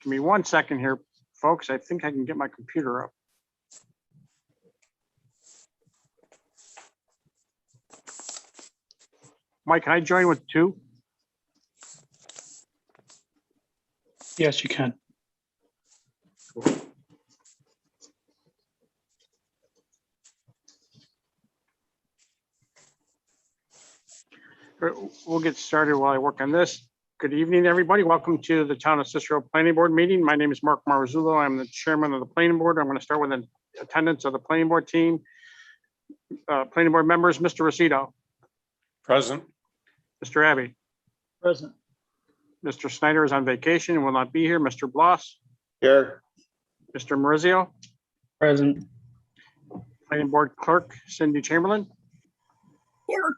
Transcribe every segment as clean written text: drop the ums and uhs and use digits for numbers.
Give me 1 second here, folks. I think I can get my computer up. Mike, can I join with 2? Yes, you can. We'll get started while I work on this. Good evening, everybody. Welcome to the Town of Cicero Planning Board meeting. My name is Mark Marzullo. I'm the chairman of the planning board. I'm going to start with an attendance of the planning board team. Planning board members, Mr. Rosito. Present. Mr. Abbey. Present. Mr. Snyder is on vacation and will not be here. Mr. Bloss. Here. Mr. Maurizio. Present. Planning board clerk Cindy Chamberlain. Here.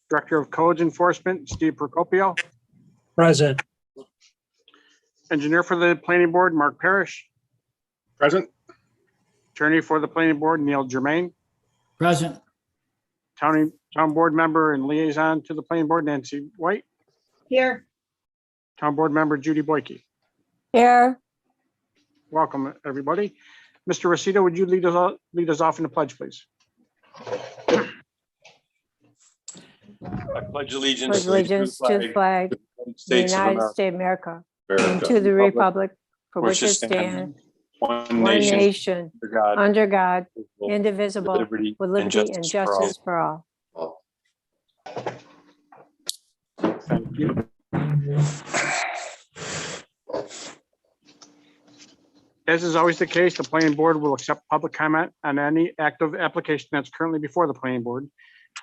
Director of Codes Enforcement Steve Procopio. Present. Engineer for the planning board Mark Parrish. Present. Attorney for the planning board Neil Germain. Present. Town board member and liaison to the planning board Nancy White. Here. Town board member Judy Boyke. Here. Welcome, everybody. Mr. Rosito, would you lead us off in the pledge, please? I pledge allegiance Pledge allegiance to the flag of the United States of America and to the republic for which it stands, one one nation, nation, under God, indivisible, with liberty and justice for all. Thank you. As is always the case, the planning board will accept public comment on any active application that's currently before the planning board.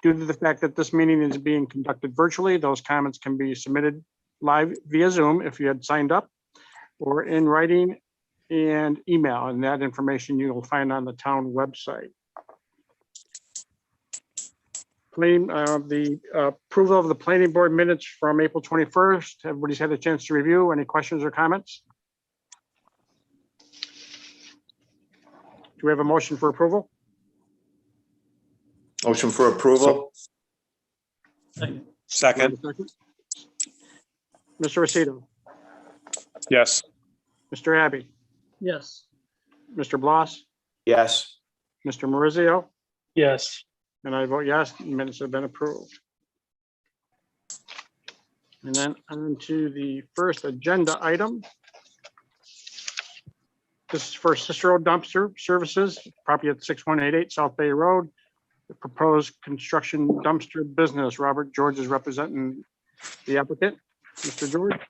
Due to the fact that this meeting is being conducted virtually, those comments can be submitted live via Zoom if you had signed up, or in writing and email, and that information you will find on the town website. The approval of the planning board minutes from April 21st. Everybody's had a chance to review. Any questions or comments? Do we have a motion for approval? Motion for approval. Second. Mr. Rosito, Yes. Mr. Abbey, Yes. Mr. Bloss, Yes. Mr. Maurizio, Yes. and I vote yes, minutes have been approved. And then on to the first agenda item. This is for Cicero Dumpster Services, property at 6188 South Bay Road. The proposed construction dumpster business. Robert George is representing the applicant. Mr. George.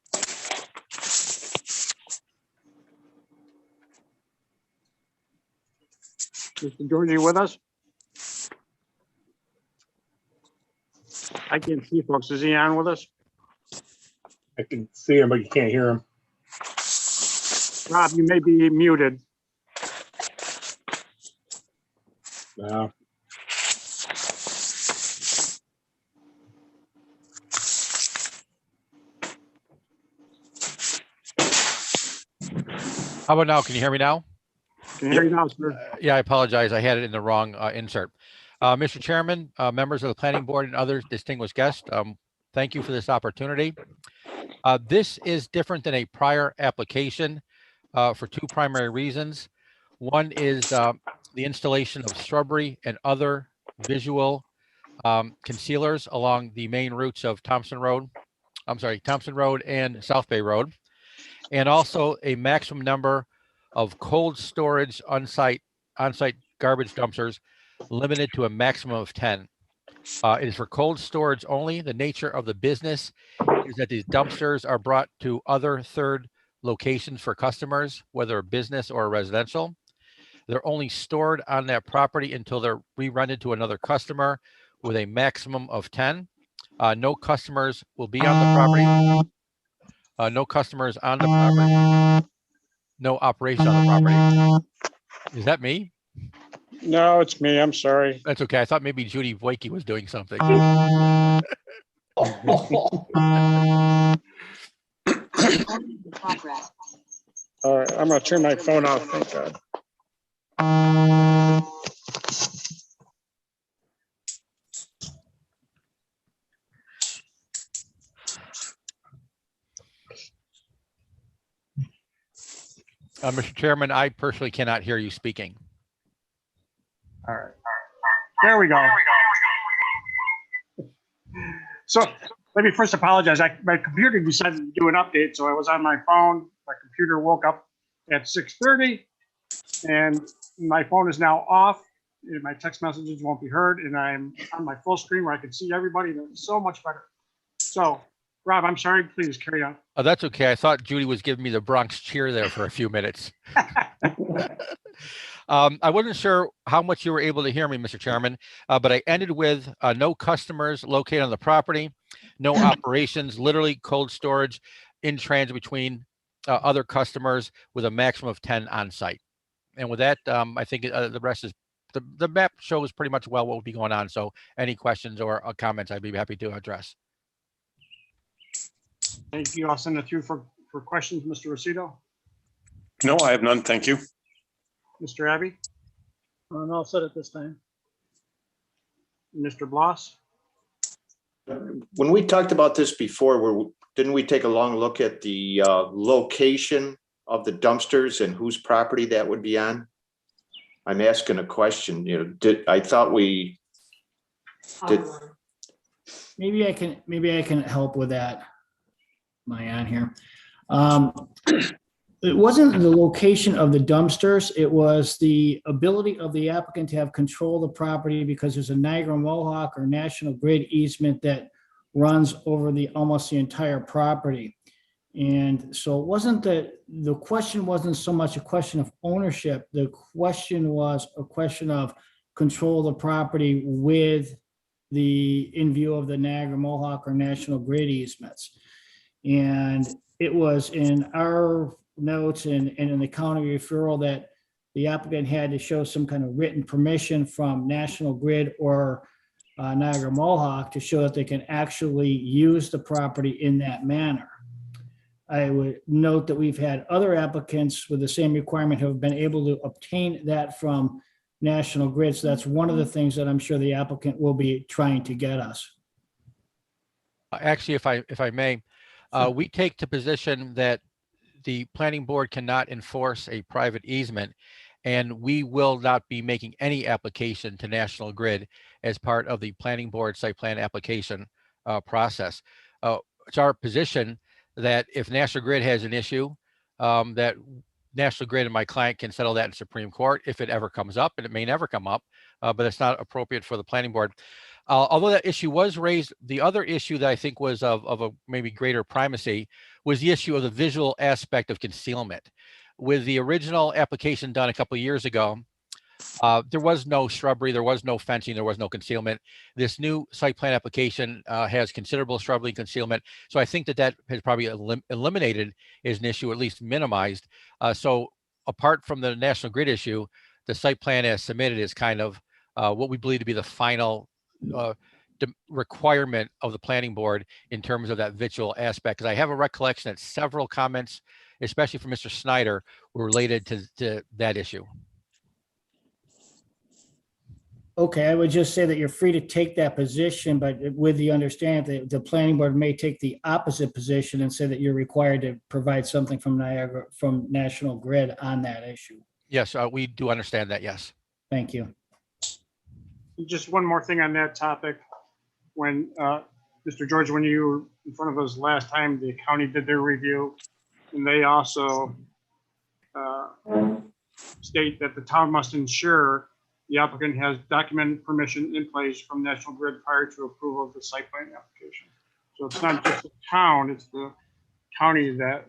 Mr. George, are you with us? I can't see, folks. Is he on with us? I can see him, but you can't hear him. Rob, you may be muted. No. How about now? Can you hear me now? Can you hear you now, sir? Yeah, I apologize. I had it in the wrong insert. Mr. Chairman, members of the planning board and other distinguished guests, thank you for this opportunity. This is different than a prior application for 2 primary reasons. One is the installation of shrubbery and other visual concealers along the main routes of Thompson Road and South Bay Road, and also a maximum number of cold storage on-site garbage dumpsters limited to a maximum of 10. It is for cold storage only. The nature of the business is that these dumpsters are brought to other third locations for customers, whether a business or a residential. They're only stored on that property until they're re-rented to another customer with a maximum of 10. No customers will be on the property. No customers on the property. No operation on the property. Is that me? No, it's me. I'm sorry. That's okay. I thought maybe Judy Boyke was doing something. All right, I'm gonna turn my phone off. Thank God. Mr. Chairman, I personally cannot hear you speaking. All right. There we go. So let me first apologize. My computer decided to do an update, so I was on my phone. My computer woke up at 6:30, and my phone is now off. And my text messages won't be heard, and I'm on my full screen where I can see everybody. And it's so much better. So, Rob, I'm sorry. Please carry on. Oh, that's okay. I thought Judy was giving me the Bronx cheer there for a few minutes. I wasn't sure how much you were able to hear me, Mr. Chairman, but I ended with no customers located on the property, no operations, literally cold storage in transit between other customers with a maximum of 10 on site. And with that, I think the rest is the map shows pretty much well what will be going on. So any questions or comments, I'd be happy to address. Thank you. I'll send it through for questions, Mr. Rosito. No, I have none. Thank you. Mr. Abbey, I'm all set at this time. Mr. Bloss. When we talked about this before, didn't we take a long look at the location of the dumpsters and whose property that would be on? I'm asking a question. I thought we did. Maybe I can help with that. Am I on here? It wasn't the location of the dumpsters. It was the ability of the applicant to have control of the property because there's a Niagara Mohawk or National Grid easement that runs over almost the entire property. And so it wasn't that the question wasn't so much a question of ownership. The question was a question of control of the property with in view of the Niagara Mohawk or National Grid easements. And it was in our notes and in the county referral that the applicant had to show some kind of written permission from National Grid or Niagara Mohawk to show that they can actually use the property in that manner. I would note that we've had other applicants with the same requirement who have been able to obtain that from National Grid. So that's one of the things that I'm sure the applicant will be trying to get us. Actually, if I may, we take the position that the planning board cannot enforce a private easement, and we will not be making any application to National Grid as part of the planning board site plan application process. It's our position that if National Grid has an issue, that National Grid and my client can settle that in Supreme Court if it ever comes up, and it may never come up, but it's not appropriate for the planning board. Although that issue was raised, the other issue that I think was of a maybe greater primacy was the issue of the visual aspect of concealment. With the original application done a couple of years ago, there was no shrubbery, there was no fencing, there was no concealment. This new site plan application has considerable shrubbery concealment. So I think that has probably eliminated as an issue, at least minimized. So apart from the National Grid issue, the site plan as submitted is kind of what we believe to be the final requirement of the planning board in terms of that visual aspect. Because I have a recollection that several comments, especially from Mr. Snyder, were related to that issue. Okay, I would just say that you're free to take that position, but with the understanding that the planning board may take the opposite position and say that you're required to provide something from National Grid on that issue. Yes, we do understand that, yes. Thank you. Just one more thing on that topic. When Mr. George, when you were in front of us last time, the county did their review, and they also state that the town must ensure the applicant has documented permission in place from National Grid prior to approval of the site plan application. So it's not just the town, it's the county that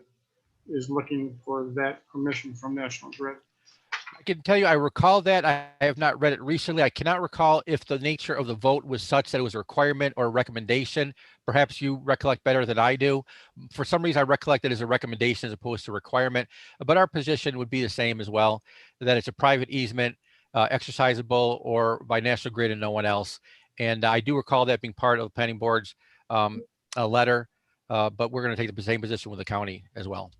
is looking for that permission from National Grid. I can tell you, I recall that. I have not read it recently. I cannot recall if the nature of the vote was such that it was a requirement or a recommendation. Perhaps you recollect better than I do. For some reason, I recollect it as a recommendation as opposed to requirement. But our position would be the same as well, that it's a private easement, exercisable or by National Grid and no one else. And I do recall that being part of the planning board's letter, but we're going to take the same position with the county as well.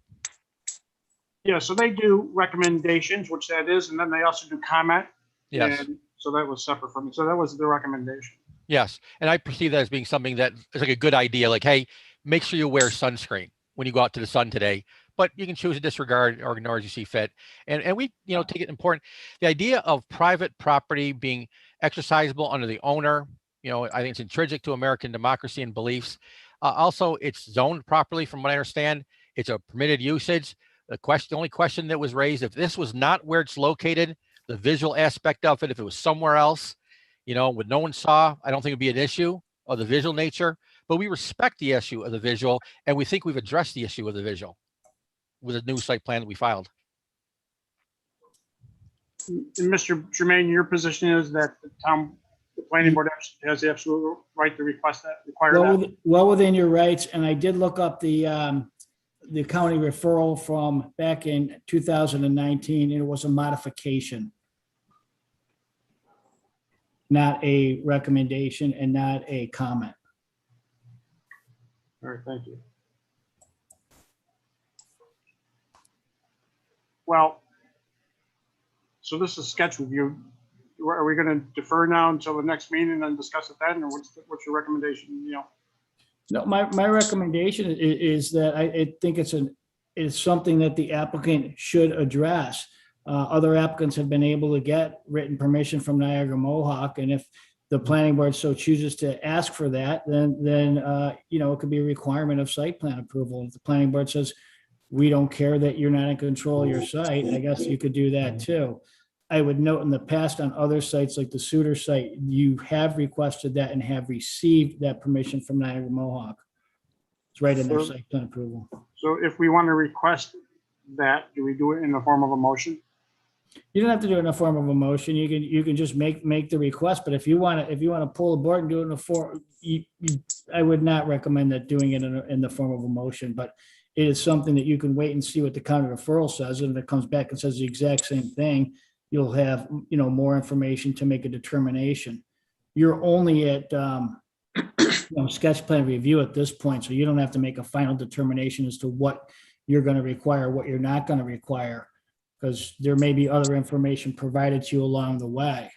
Yeah, so they do recommendations, which that is, and then they also do comment. Yes. And so that was separate from it. So that was the recommendation. Yes. And I perceive that as being something that is like a good idea. Like, hey, make sure you wear sunscreen when you go out to the sun today, but you can choose to disregard or ignore as you see fit. And we, take it important. The idea of private property being exercisable under the owner, I think it's intrinsic to American democracy and beliefs. Also, it's zoned properly from what I understand. It's a permitted usage. The only question that was raised, if this was not where it's located, the visual aspect of it, if it was somewhere else, what no one saw, I don't think it'd be an issue of the visual nature, but we respect the issue of the visual, and we think we've addressed the issue of the visual with a new site plan that we filed. And Mr. Jermaine, your position is that the planning board has the absolute right to require that? Well within your rights, and I did look up the county referral from back in 2019, and it was a modification, not a recommendation and not a comment. All right, thank you. Well, so this is sketch review. Are we going to defer now until the next meeting and then discuss it then, or what's your recommendation? No, my recommendation is that I think it's something that the applicant should address. Other applicants have been able to get written permission from Niagara Mohawk, and if the planning board so chooses to ask for that, then it could be a requirement of site plan approval. If the planning board says, we don't care that you're not in control of your site, I guess you could do that too. I would note in the past on other sites like the Suter site, you have requested that and have received that permission from Niagara Mohawk. It's right in their site plan approval. So if we want to request that, do we do it in the form of a motion? You don't have to do it in the form of a motion. You can just make the request. But if you want to pull the board and do it in the form, I would not recommend that doing it in the form of a motion. But it is something that you can wait and see what the county referral says, and if it comes back and says the exact same thing, you'll have more information to make a determination. You're only at sketch plan review at this point, so you don't have to make a final determination as to what you're going to require, what you're not going to require, because there may be other information provided to you along the way.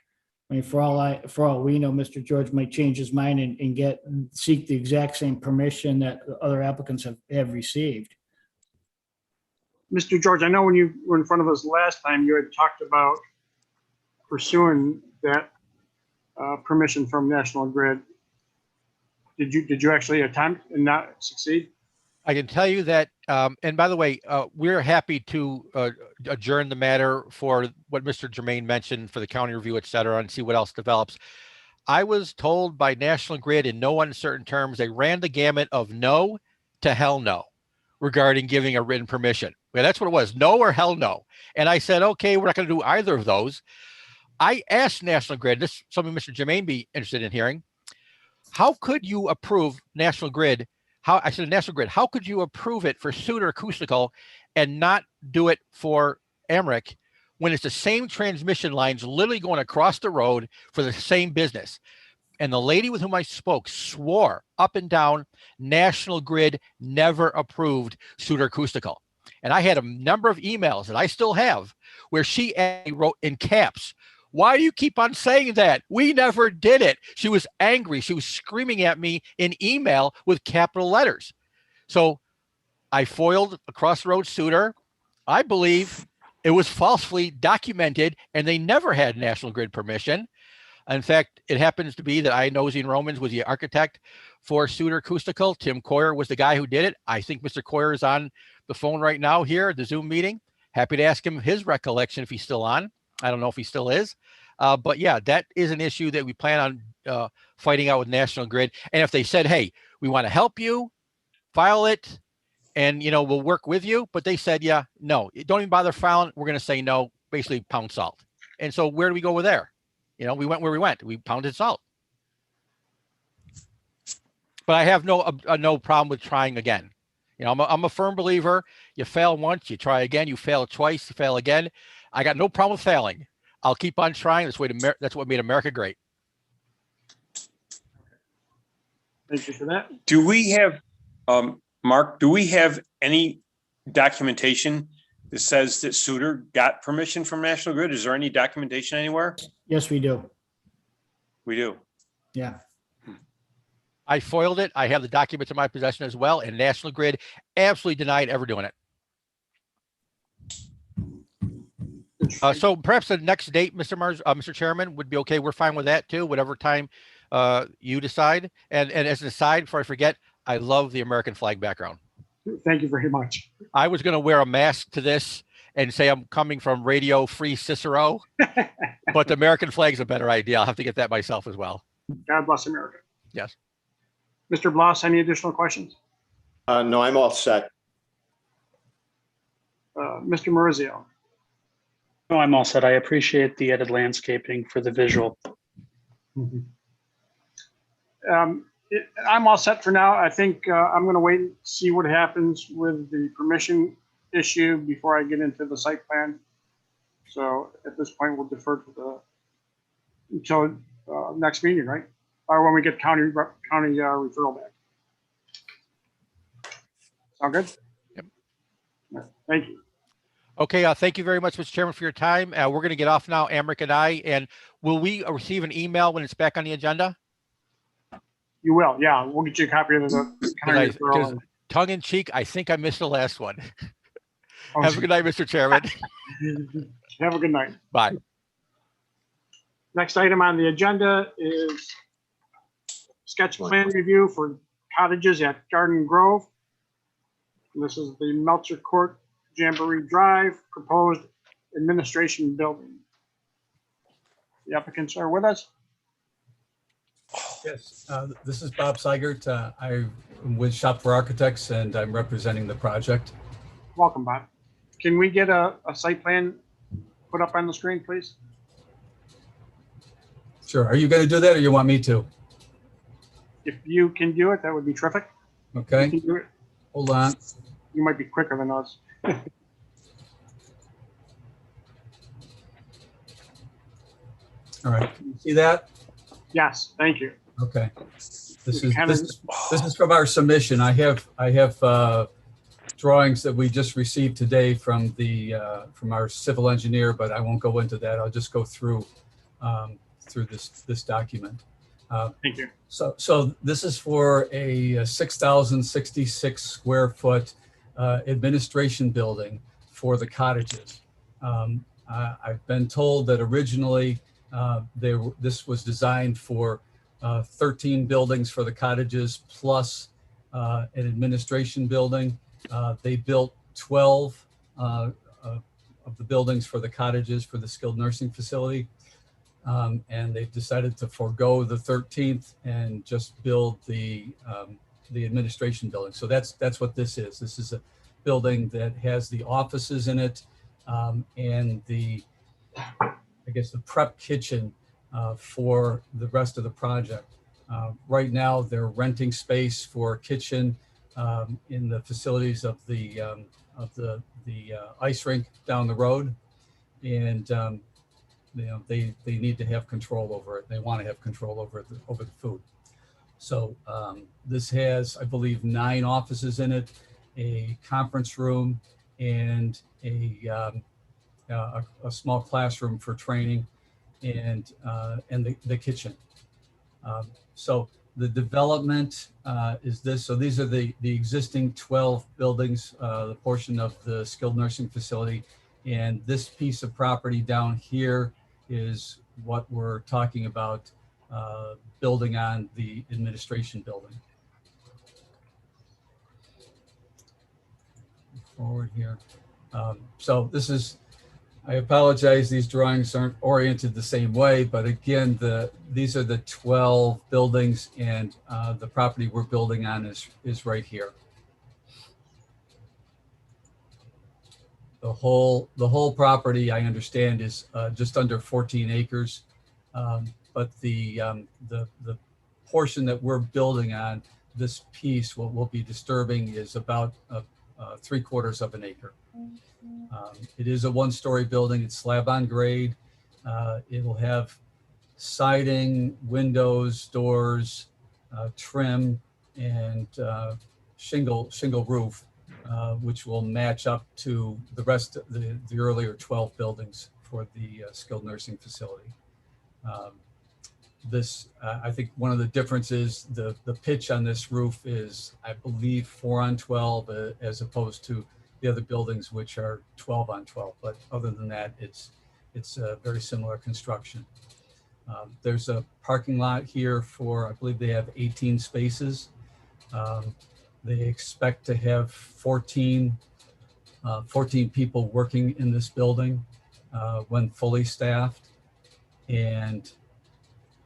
I mean, for all we know, Mr. George might change his mind and seek the exact same permission that other applicants have received. Mr. George, I know when you were in front of us last time, you had talked about pursuing that permission from National Grid. Did you actually attempt and not succeed? I can tell you that, and by the way, we're happy to adjourn the matter for what Mr. Jermaine mentioned for the county review, et cetera, and see what else develops. I was told by National Grid in no uncertain terms, they ran the gamut of no to hell no regarding giving a written permission. Yeah, that's what it was, no or hell no. And I said, okay, we're not going to do either of those. I asked National Grid, this is something Mr. Jermaine be interested in hearing, how could you approve National Grid? I said, National Grid, how could you approve it for Suter Acoustical and not do it for Emmerich when it's the same transmission lines literally going across the road for the same business? And the lady with whom I spoke swore up and down, National Grid never approved Suter Acoustical. And I had a number of emails that I still have where she wrote in caps, why do you keep on saying that? We never did it. She was angry. She was screaming at me in email with capital letters. So I foiled Across the Road Suter. I believe it was falsely documented and they never had National Grid permission. In fact, it happens to be that Nosy and Romans was the architect for Suter Acoustical. Tim Coyer was the guy who did it. I think Mr. Coyer is on the phone right now here at the Zoom meeting. Happy to ask him his recollection if he's still on. I don't know if he still is. But yeah, that is an issue that we plan on fighting out with National Grid. And if they said, hey, we want to help you, file it, and we'll work with you. But they said, yeah, no, don't even bother filing. We're going to say no, basically pound salt. And so where do we go with there? We went where we went. We pounded salt. But I have no problem with trying again. I'm a firm believer. You fail once, you try again. You fail twice, you fail again. I got no problem with failing. I'll keep on trying. That's what made America great. Thank you for that. Do we have, Mark, do we have any documentation that says that Suter got permission from National Grid? Is there any documentation anywhere? Yes, we do. We do. Yeah. I foiled it. I have the documents in my possession as well. And National Grid absolutely denied ever doing it. So perhaps the next date, Mr. Chairman, would be okay. We're fine with that too, whatever time you decide. And as an aside, before I forget, I love the American flag background. Thank you very much. I was going to wear a mask to this and say I'm coming from Radio Free Cicero, but the American flag is a better idea. I'll have to get that myself as well. God bless America. Yes. Mr. Bloss, any additional questions? No, I'm all set. Mr. Maurizio? No, I'm all set. I appreciate the added landscaping for the visual. I'm all set for now. I think I'm going to wait and see what happens with the permission issue before I get into the site plan. So at this point, we'll defer to until next meeting, right? Or when we get county referral back. Sound good? Yep. Thank you. Okay. Thank you very much, Mr. Chairman, for your time. We're going to get off now, Amric and I. And will we receive an email when it's back on the agenda? You will. Yeah, we'll get you a copy of the county referral. Tongue in cheek, I think I missed the last one. Oh, Have a good night, Mr. Chairman. Have a good night. Bye. Next item on the agenda is sketch plan review for cottages at Garden Grove. And this is the Meltzer Court Jamboree Drive proposed administration building. The applicants are with us. Yes, this is Bob Seigert. I'm with Shop for Architects and I'm representing the project. Welcome, Bob. Can we get a site plan put up on the screen, please? Sure. Are you going to do that or you want me to? If you can do it, that would be terrific. Okay. You can do it. Hold on. You might be quicker than us. All right. Can you see that? Yes, thank you. Okay. This is from our submission. I have drawings that we just received today from our civil engineer, but I won't go into that. I'll just go through this document. Thank you. So this is for a 6,066 square foot administration building for the cottages. I've been told that originally this was designed for 13 buildings for the cottages plus an administration building. They built 12 of the buildings for the cottages for the skilled nursing facility. And they've decided to forego the 13th and just build the administration building. So that's what this is. This is a building that has the offices in it and I guess the prep kitchen for the rest of the project. Right now, they're renting space for a kitchen in the facilities of the ice rink down the road, and they need to have control over it. They want to have control over the food. So this has, I believe, 9 offices in it, a conference room, and a small classroom for training, and the kitchen. So the development is this. So these are the existing 12 buildings, the portion of the skilled nursing facility. And this piece of property down here is what we're talking about building on the administration building. Forward here. So this is, I apologize, these drawings aren't oriented the same way, but again, these are the 12 buildings, and the property we're building on is right here. The whole property, I understand, is just under 14 acres, but the portion that we're building on, this piece, what we'll be disturbing, is about 3/4 of an acre. It is a 1-story building. It's slab on grade. It'll have siding, windows, doors, trim, and shingle roof, which will match up to the rest of the earlier 12 buildings for the skilled nursing facility. I think one of the differences, the pitch on this roof is, I believe, 4-on-12 as opposed to the other buildings, which are 12-on-12. But other than that, it's it's a very similar construction. There's a parking lot here for, I believe they have 18 spaces. They expect to have 14 people working in this building when fully staffed. And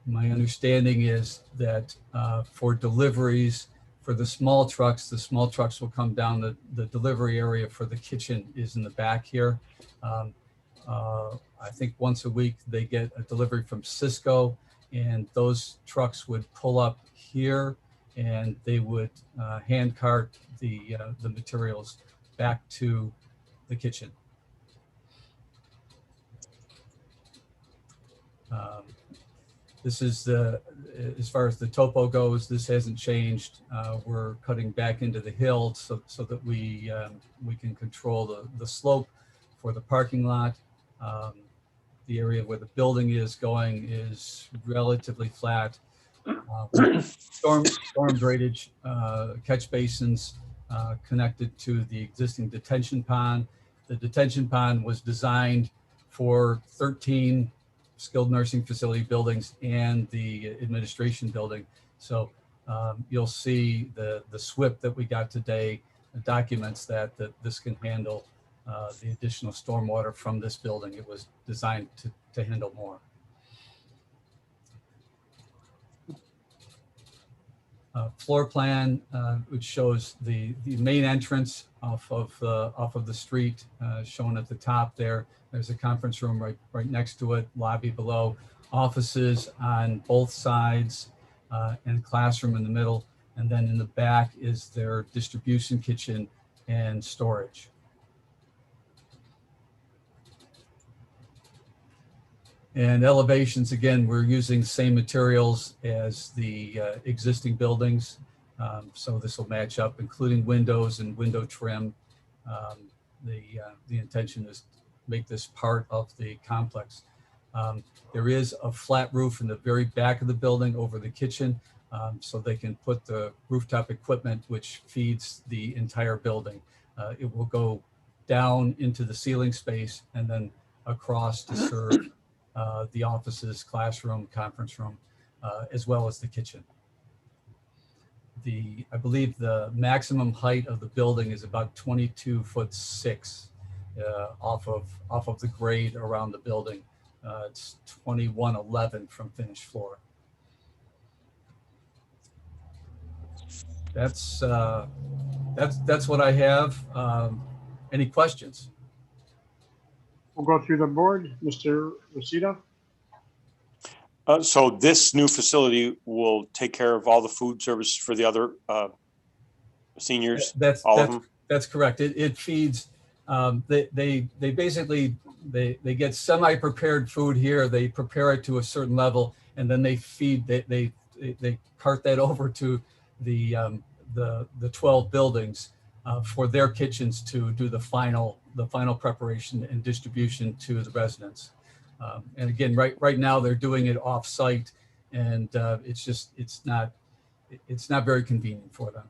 my understanding is that for deliveries, for the small trucks will come down the delivery area for the kitchen is in the back here. I think once a week they get a delivery from Cisco, and those trucks would pull up here and they would hand cart the materials back to the kitchen. This is as far as the topo goes, this hasn't changed. We're cutting back into the hill so that we can control the slope for the parking lot. The area where the building is going is relatively flat. Storm drainage catch basins connected to the existing detention pond. The detention pond was designed for 13 skilled nursing facility buildings and the administration building. So you'll see the SWIP that we got today documents that this can handle the additional stormwater from this building. It was designed to handle more. Floor plan, which shows the main entrance off of the street, shown at the top there. There's a conference room right next to it, lobby below, offices on both sides, and classroom in the middle. And then in the back is their distribution kitchen and storage. And elevations, again, we're using same materials as the existing buildings. So this will match up, including windows and window trim. The intention is to make this part of the complex. There is a flat roof in the very back of the building over the kitchen, so they can put the rooftop equipment, which feeds the entire building. It will go down into the ceiling space and then across to serve the offices, classroom, conference room, as well as the kitchen. I believe the maximum height of the building is about 22'6" off of the grade around the building. It's 21'11" from finished floor. That's what I have. Any questions? We'll go through the board. Mr. Rosita? So this new facility will take care of all the food services for the other seniors? That's correct. It feeds, they basically, they get semi-prepared food here. They prepare it to a certain level, and then they feed, they cart that over to the 12 buildings for their kitchens to do the final preparation and distribution to the residents. And again, right now they're doing it off-site, and it's not very convenient for them.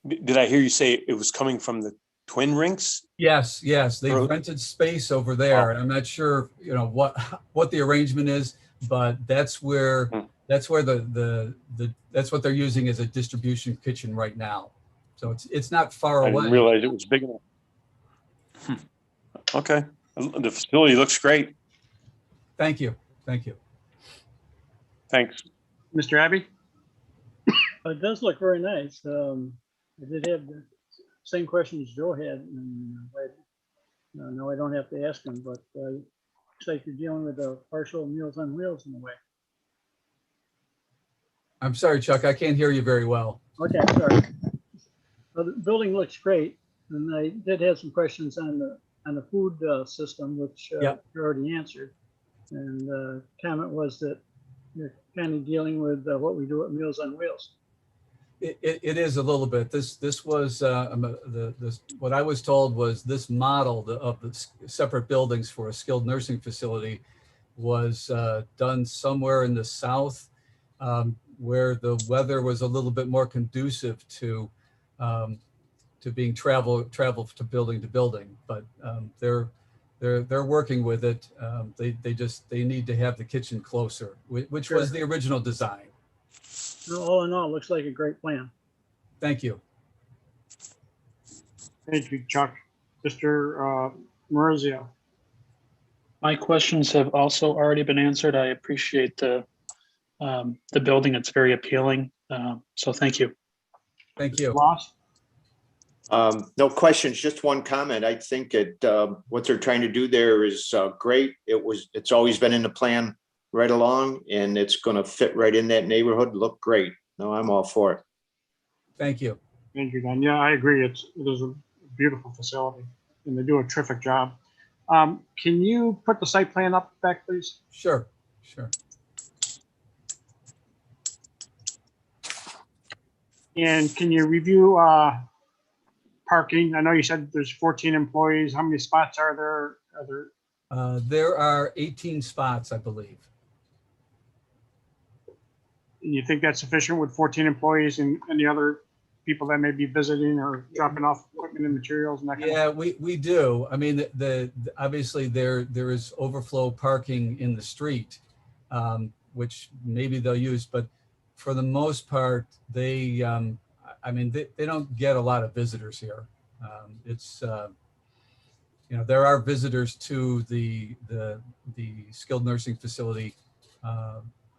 Did I hear you say it was coming from the twin rinks? Yes. They rented space over there, and I'm not sure, what the arrangement is, but that's where that's what they're using as a distribution kitchen right now. So it's not far away. I didn't realize it was big enough. Okay. The facility looks great. Thank you. Thanks. Mr. Abbey? It does look very nice. I did have the same questions Joe had, and no, I don't have to ask him, but looks like you're dealing with a partial Meals on Wheels in a way. I'm sorry, Chuck, I can't hear you very well. Okay, sorry. Well, the building looks great, and I did have some questions on the food system, which you already answered. And comment was that you're kind of dealing with what we do at Meals on Wheels. It is a little bit. This was what I was told was this model of the separate buildings for a skilled nursing facility was done somewhere in the south, where the weather was a little bit more conducive to being travel to building. But there they're working with it. They need to have the kitchen closer, which was the original design. All in all, looks like a great plan. Thank you. Thank you, Chuck. Mr. Marizio. My questions have also already been answered. I appreciate the building. It's very appealing. So thank you. Thank you. Ross? No questions, just one comment. I think what they're trying to do there is great. It's always been in the plan right along, and it's going to fit right in that neighborhood, look great. No, I'm all for it. Thank you. Thank you, Don. Yeah, I agree. It is a beautiful facility, and they do a terrific job. Can you put the site plan up back, please? Sure. And can you review parking? I know you said there's 14 employees. How many spots are there? There are 18 spots, I believe. And you think that's sufficient with 14 employees and the other people that may be visiting or dropping off equipment and materials and that kind of Yeah, stuff? we do. I mean, obviously there is overflow parking in the street, which maybe they'll use, but for the most part, they don't get a lot of visitors here. There are visitors to the skilled nursing facility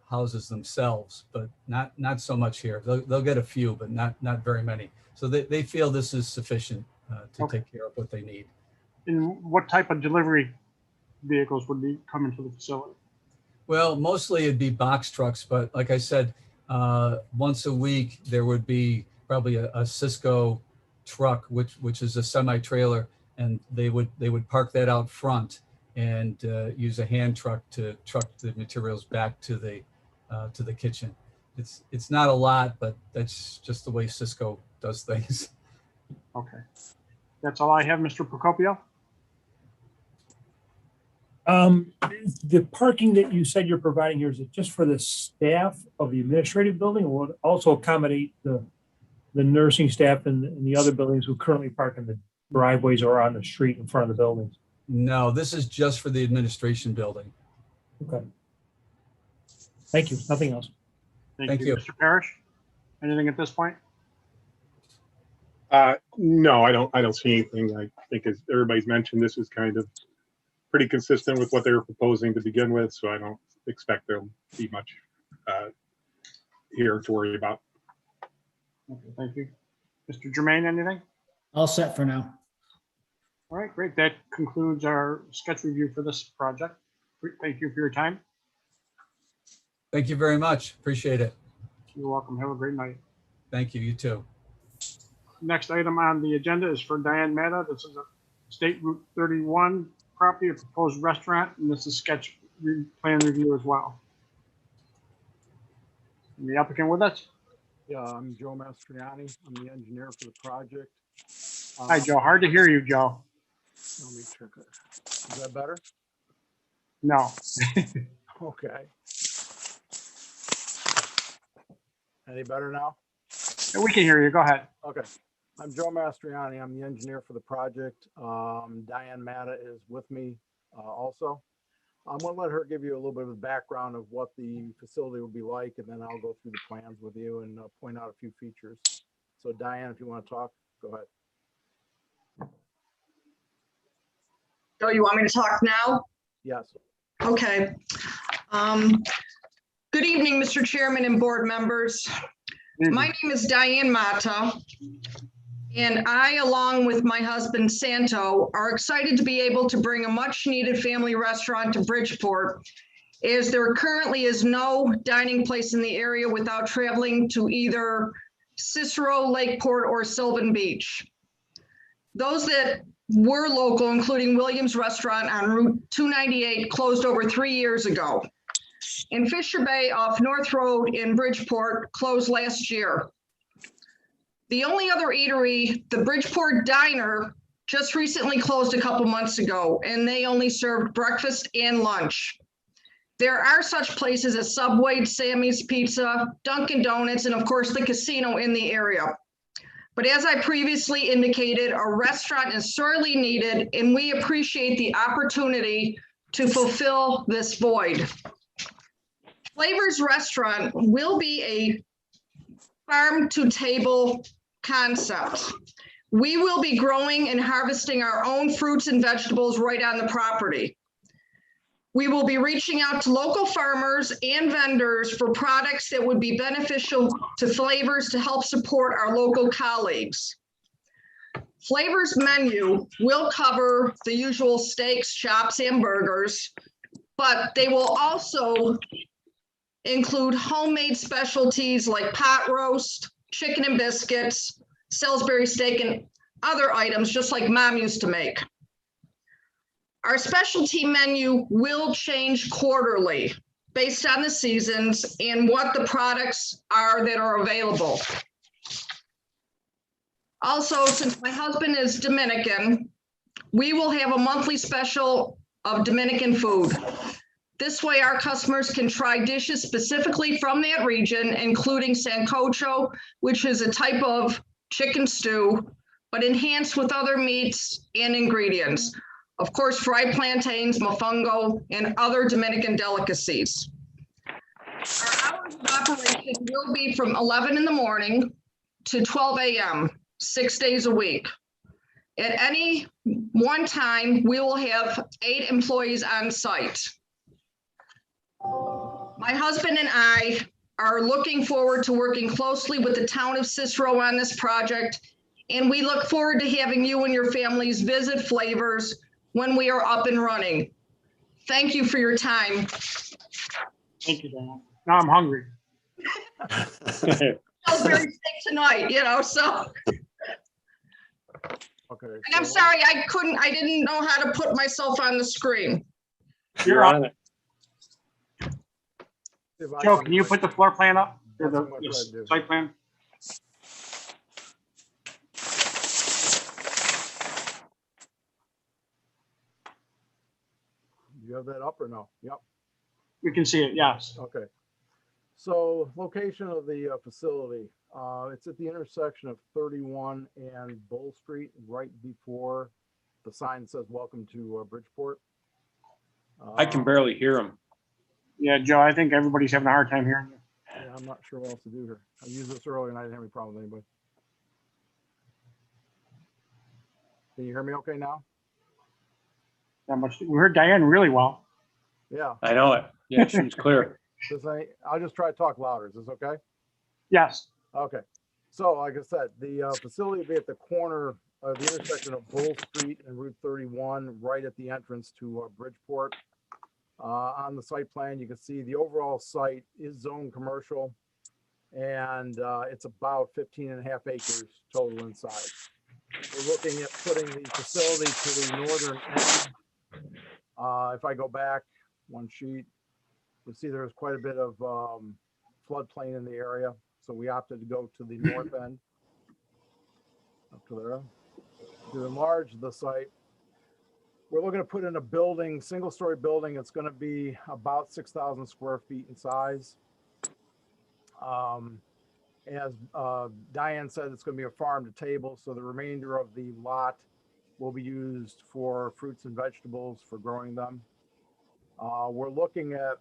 houses themselves, but not so much here. They'll get a few, but not very many. So they feel this is sufficient to take care of what they need. And what type of delivery vehicles would be coming to the facility? Well, mostly it'd be box trucks, but like I said, once a week there would be probably a Cisco truck, which is a semi-trailer, and they would park that out front and use a hand truck to truck the materials back to the kitchen. It's not a lot, but that's just the way Cisco does things. Okay. That's all I have, Mr. Procopio. The parking that you said you're providing here, is it just for the staff of the administrative building, or will it also accommodate the nursing staff in the other buildings who currently park in the driveways or on the street in front of the buildings? No, this is just for the administration building. Okay. Thank you. Nothing else. Thank you. Mr. Parrish, anything at this point? No, I don't see anything. I think, as everybody's mentioned, this is kind of pretty consistent with what they were proposing to begin with, so I don't expect there'll be much here to worry about. Okay, thank you. Mr. Jermaine, anything? All set for now. All right, great. That concludes our sketch review for this project. Thank you for your time. Thank you very much. Appreciate it. You're welcome. Have a great night. Thank you. You too. Next item on the agenda is for Diane Mata. This is a State Route 31 property, a proposed restaurant, and this is sketch plan review as well. And the applicant with us? Yeah, I'm Joe Mastriani. I'm the engineer for the project. Hi, Joe. Hard to hear you, Joe. Let me check it. Is that better? No. Okay. Any better now? We can hear you. Go ahead. Okay. I'm Joe Mastriani. I'm the engineer for the project. Diane Mata is with me also. I'm going to let her give you a little bit of a background of what the facility will be like, and then I'll go through the plans with you and point out a few features. So Diane, if you want to talk, go ahead. So you want me to talk now? Yes. Okay. Good evening, Mr. Chairman and board members. My name is Diane Mata, and I, along with my husband Santo, are excited to be able to bring a much-needed family restaurant to Bridgeport, as there currently is no dining place in the area without traveling to either Cicero, Lakeport, or Sylvan Beach. Those that were local, including Williams Restaurant on Route 298, closed over 3 years ago. And Fisher Bay off North Road in Bridgeport closed last year. The only other eatery, the Bridgeport Diner, just recently closed a couple months ago, and they only served breakfast and lunch. There are such places as Subway, Sammy's Pizza, Dunkin' Donuts, and of course the casino in the area. But as I previously indicated, a restaurant is sorely needed, and we appreciate the opportunity to fulfill this void. Flavors Restaurant will be a farm-to-table concept. We will be growing and harvesting our own fruits and vegetables right on the property. We will be reaching out to local farmers and vendors for products that would be beneficial to Flavors to help support our local colleagues. Flavors menu will cover the usual steaks, chops, and burgers, but they will also include homemade specialties like pot roast, chicken and biscuits, Salisbury steak, and other items just like Mom used to make. Our specialty menu will change quarterly based on the seasons and what the products are that are available. Also, since my husband is Dominican, we will have a monthly special of Dominican food. This way our customers can try dishes specifically from that region, including sancocho, which is a type of chicken stew, but enhanced with other meats and ingredients. Of course, fried plantains, mofongo, and other Dominican delicacies. Our hours of operation will be from 11 in the morning to 12 a.m., 6 days a week. At any one time, we will have 8 employees on site. My husband and I are looking forward to working closely with the town of Cicero on this project, and we look forward to having you and your families visit Flavors when we are up and running. Thank you for your time. Thank you, Dan. Now I'm hungry. I was very sick tonight, so. Okay. And I'm sorry, I didn't know how to put myself on the screen. You're on it. If I Joe, can you put the floor plan up? Or That's what I the tried to do. site plan? Do you have that up or no? Yep. We can see it, yes. Okay. So location of the facility, it's at the intersection of 31 and Bull Street, right before the sign that says welcome to Bridgeport. I can barely hear him. Yeah, Joe, I think everybody's having a hard time hearing you. Yeah, I'm not sure what else to do here. I used this earlier and I didn't have any problem with anybody. Can you hear me okay now? That much. We heard Diane really well. Yeah. I know it. Yeah, she was clear. I'll just try to talk louder. Is this okay? Yes. Okay. So like I said, the facility will be at the corner of the intersection of Bull Street and Route 31, right at the entrance to Bridgeport. On the site plan, you can see the overall site is zone commercial, and it's about 15.5 acres total inside. We're looking at putting the facility to the northern end. If I go back one sheet, you'll see there's quite a bit of floodplain in the area, so we opted to go to the north end, up to there. To enlarge the site, we're looking to put in a building, single-story building. It's going to be about 6,000 square feet in size. As Diane said, it's going to be a farm to table, so the remainder of the lot will be used for fruits and vegetables for growing them. We're looking at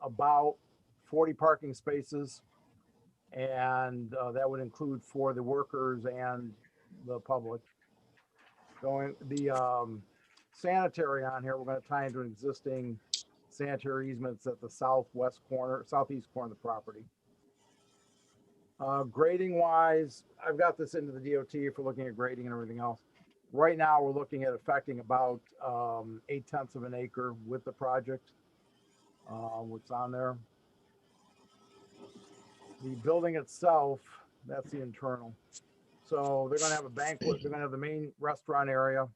about 40 parking spaces, and that would include for the workers and the public. Sanitary on here, we're going to tie into an existing sanitary easements at the southeast corner of the property. Grading wise, I've got this into the DOT for looking at grading and everything else. Right now, we're looking at affecting about 0.8 of an acre with the project. What's on there? The building itself, that's the internal. So they're going to have a banquet. They're going to have the main restaurant area.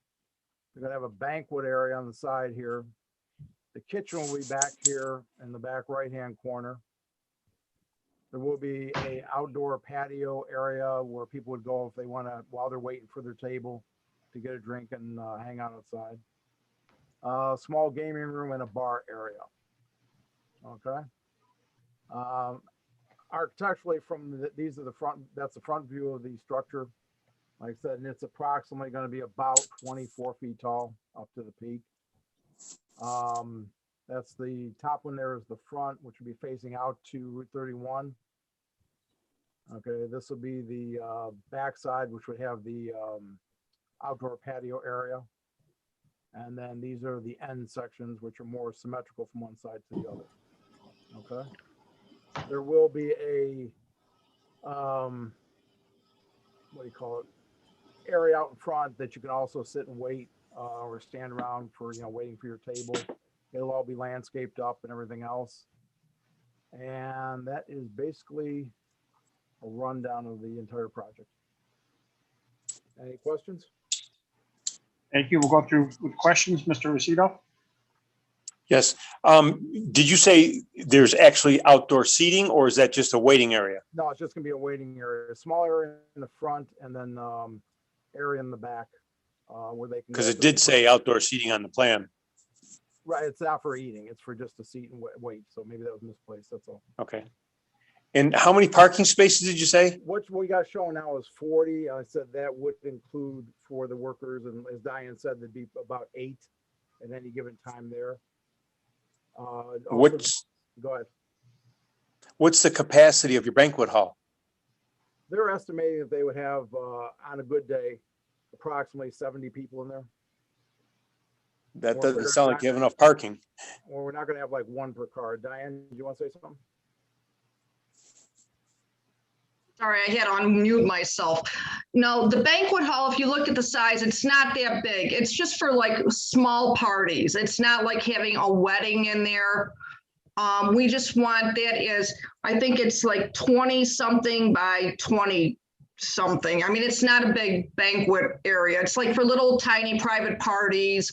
They're going to have a banquet area on the side here. The kitchen will be back here in the back right-hand corner. There will be a outdoor patio area where people would go if they want to, while they're waiting for their table, to get a drink and hang out outside. Small gaming room and a bar area. Okay. Architecturally, these are the front. That's the front view of the structure. Like I said, and it's approximately going to be about 24 feet tall up to the peak. That's the top one. There is the front, which will be facing out to Route 31. Okay, this will be the backside, which would have the outdoor patio area. And then these are the end sections, which are more symmetrical from one side to the other. Okay. There will be a, what do you call it? Area out in front that you can also sit and wait or stand around for, waiting for your table. It'll all be landscaped up and everything else. And that is basically a rundown of the entire project. Any questions? Thank you. We'll go through with questions. Mr. Rosito? Yes. Did you say there's actually outdoor seating, or is that just a waiting area? No, it's just gonna be a waiting area, a small area in the front and then area in the back where they can. Because it did say outdoor seating on the plan. Right, it's not for eating, it's for just a seat and wait. So maybe that was misplaced, that's all. Okay. And how many parking spaces did you say? What we got shown now is 40. I said that would include for the workers, and as Diane said, there'd be about 8 at any given time there. Go ahead. What's the capacity of your banquet hall? They're estimating that they would have on a good day approximately 70 people in there. That doesn't sound like you have enough parking. Or we're not going to have like one per car. Diane, do you want to say something? Sorry, I had to unmute myself. No, the banquet hall, if you look at the size, it's not that big. It's just for like small parties. It's not like having a wedding in there. We just want that is, I think it's like 20 something by 20 something. I mean, it's not a big banquet area. It's like for little tiny private parties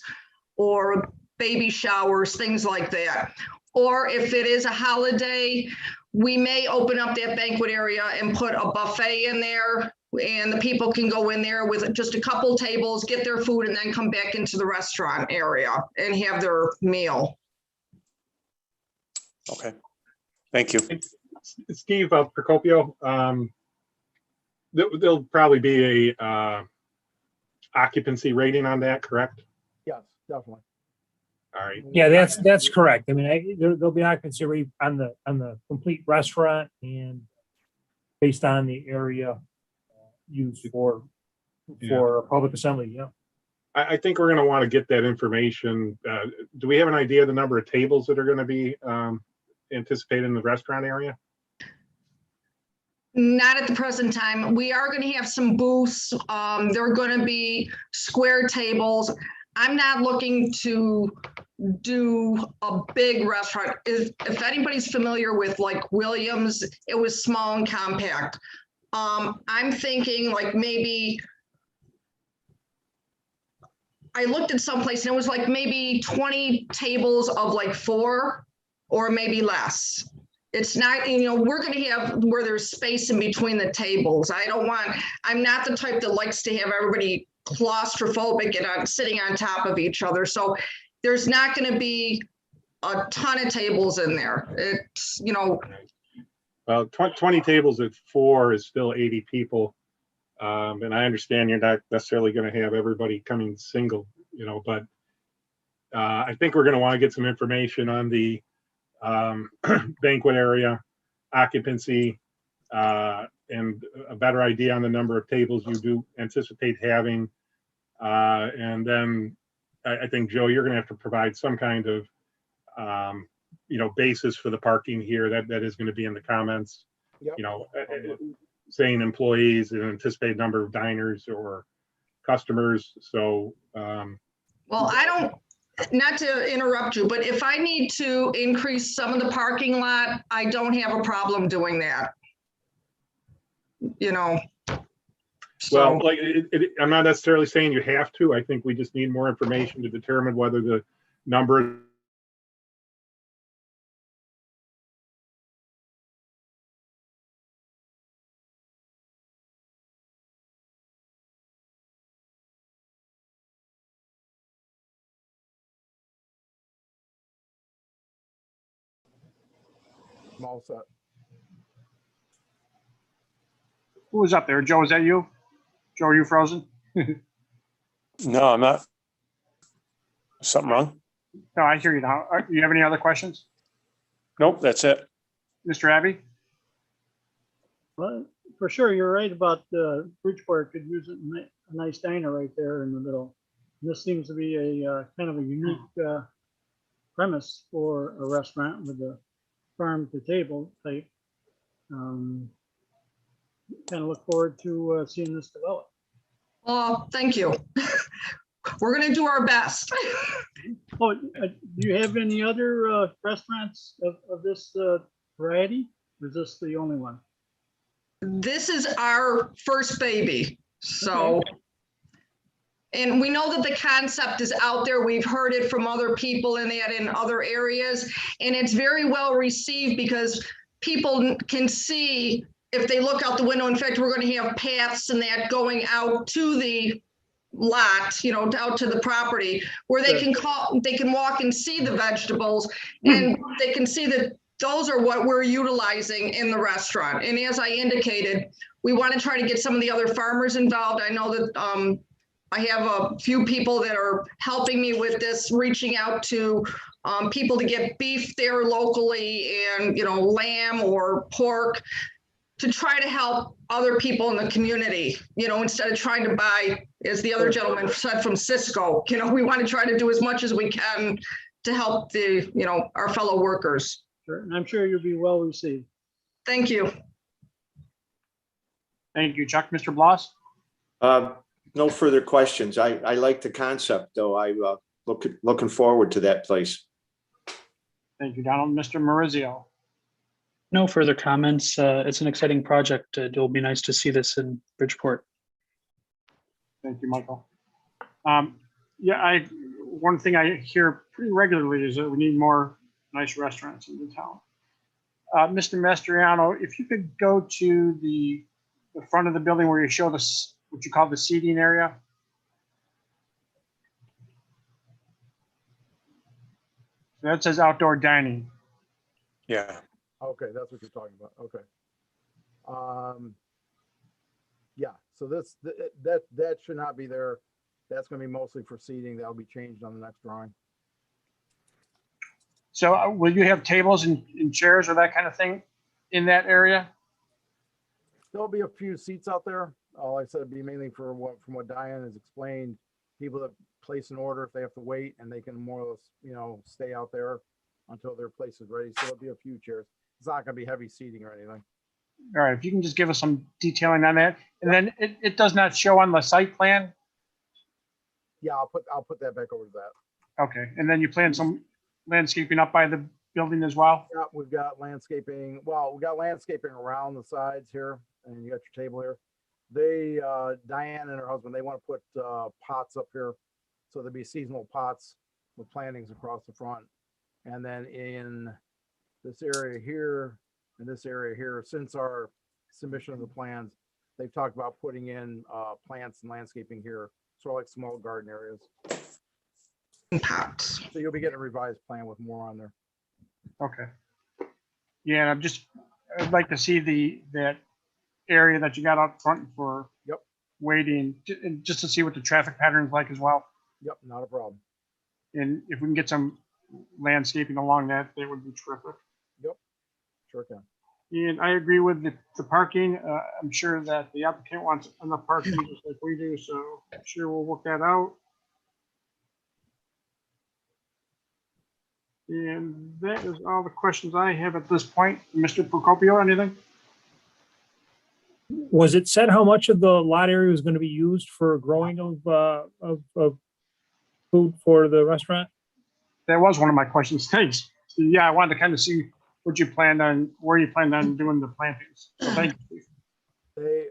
or baby showers, things like that. Or if it is a holiday, we may open up that banquet area and put a buffet in there, and the people can go in there with just a couple tables, get their food, and then come back into the restaurant area and have their meal. Okay, thank you. Steve Procopio, there'll probably be a occupancy rating on that, correct? Yes, definitely. All right. Yeah, that's correct. I mean, there'll be occupancy rate on the complete restaurant and based on the area used for public assembly. Yeah. I think we're going to want to get that information. Do we have an idea of the number of tables that are going to be anticipated in the restaurant area? Not at the present time. We are going to have some booths. They're going to be square tables. I'm not looking to do a big restaurant. If anybody's familiar with like Williams, it was small and compact. I'm thinking like maybe, I looked at someplace and it was like maybe 20 tables of like 4 or maybe less. It's not, we're going to have where there's space in between the tables. I'm not the type that likes to have everybody claustrophobic and sitting on top of each other. So there's not going to be a ton of tables in there. It's, Well, 20 tables at 4 is still 80 people. And I understand you're not necessarily going to have everybody coming single, but I think we're going to want to get some information on the banquet area, occupancy, and a better idea on the number of tables you do anticipate having. And then I think, Joe, you're going to have to provide some kind of, basis for the parking here. That is going to be in the comments, Yep. Saying employees and anticipated number of diners or customers. So, well, not to interrupt you, but if I need to increase some of the parking lot, I don't have a problem doing that. Well, like I'm not necessarily saying you have to. I think we just need more information to determine whether the number I'm all set. Who was up there? Joe, is that you? Joe, are you frozen? No, I'm not. Something wrong? No, I hear you now. Do you have any other questions? Nope, that's it. Mr. Abbey? Well, for sure, you're right about Bridgeport could use a nice diner right there in the middle. This seems to be a kind of a unique premise for a restaurant with a farm to table type. Kind of look forward to seeing this develop. Oh, thank you. We're going to do our best. Oh, do you have any other restaurants of this variety? Or is this the only one? This is our first baby. So, and we know that the concept is out there. We've heard it from other people in other areas, and it's very well received because people can see if they look out the window. In fact, we're going to have paths and that going out to the lot, out to the property where they can walk and see the vegetables, and they can see that those are what we're utilizing in the restaurant. And as I indicated, we want to try to get some of the other farmers involved. I know that I have a few people that are helping me with this, reaching out to people to get beef there locally and, lamb or pork, to try to help other people in the community, instead of trying to buy, as the other gentleman said, from Cisco. We want to try to do as much as we can to help our fellow workers. Sure. And I'm sure you'll be well received. Thank you. Thank you, Chuck. Mr. Bloss? No further questions. I like the concept, though. I looking forward to that place. Thank you, Donald. Mr. Maurizio? No further comments. It's an exciting project. It'll be nice to see this in Bridgeport. Thank you, Michael. One thing I hear pretty regularly is that we need more nice restaurants in the town. Mr. Mastriano, if you could go to the front of the building where you show this, what you call the seating area. So that says outdoor dining. Yeah. Okay, that's what you're talking about. Okay. Yeah, so that should not be there. That's going to be mostly for seating. That'll be changed on the next drawing. So will you have tables and chairs or that kind of thing in that area? There'll be a few seats out there. Like I said, it'd be mainly from what Diane has explained, people that place an order, if they have to wait, and they can more or less, stay out there until their place is ready. So there'll be a few chairs. It's not going to be heavy seating or anything. All right, if you can just give us some detailing on that. And then it does not show on the site plan. Yeah, I'll put that back over to that. Okay, and then you plan some landscaping up by the building as well? Yeah, we've got landscaping. Well, we got landscaping around the sides here, and you got your table here. They, Diane and her husband, they want to put pots up here. So there'll be seasonal pots with plantings across the front. And then in this area here and this area here, since our submission of the plans, they've talked about putting in plants and landscaping here, sort of like small garden areas. Pots. So you'll be getting a revised plan with more on there. Okay. Yeah, I'd like to see that area that you got out front for waiting, just to see what the traffic pattern is like as well. Yep, not a problem. And if we can get some landscaping along that would be terrific. Yep, sure can. And I agree with the parking. I'm sure that the applicant wants enough parking just like we do, so I'm sure we'll work that out. And that is all the questions I have at this point. Mr. Procopio, anything? Was it said how much of the lot area was going to be used for growing of food for the restaurant? That was one of my questions. Thanks. Yeah, I wanted to kind of see where you planned on doing the plantings. So thank you.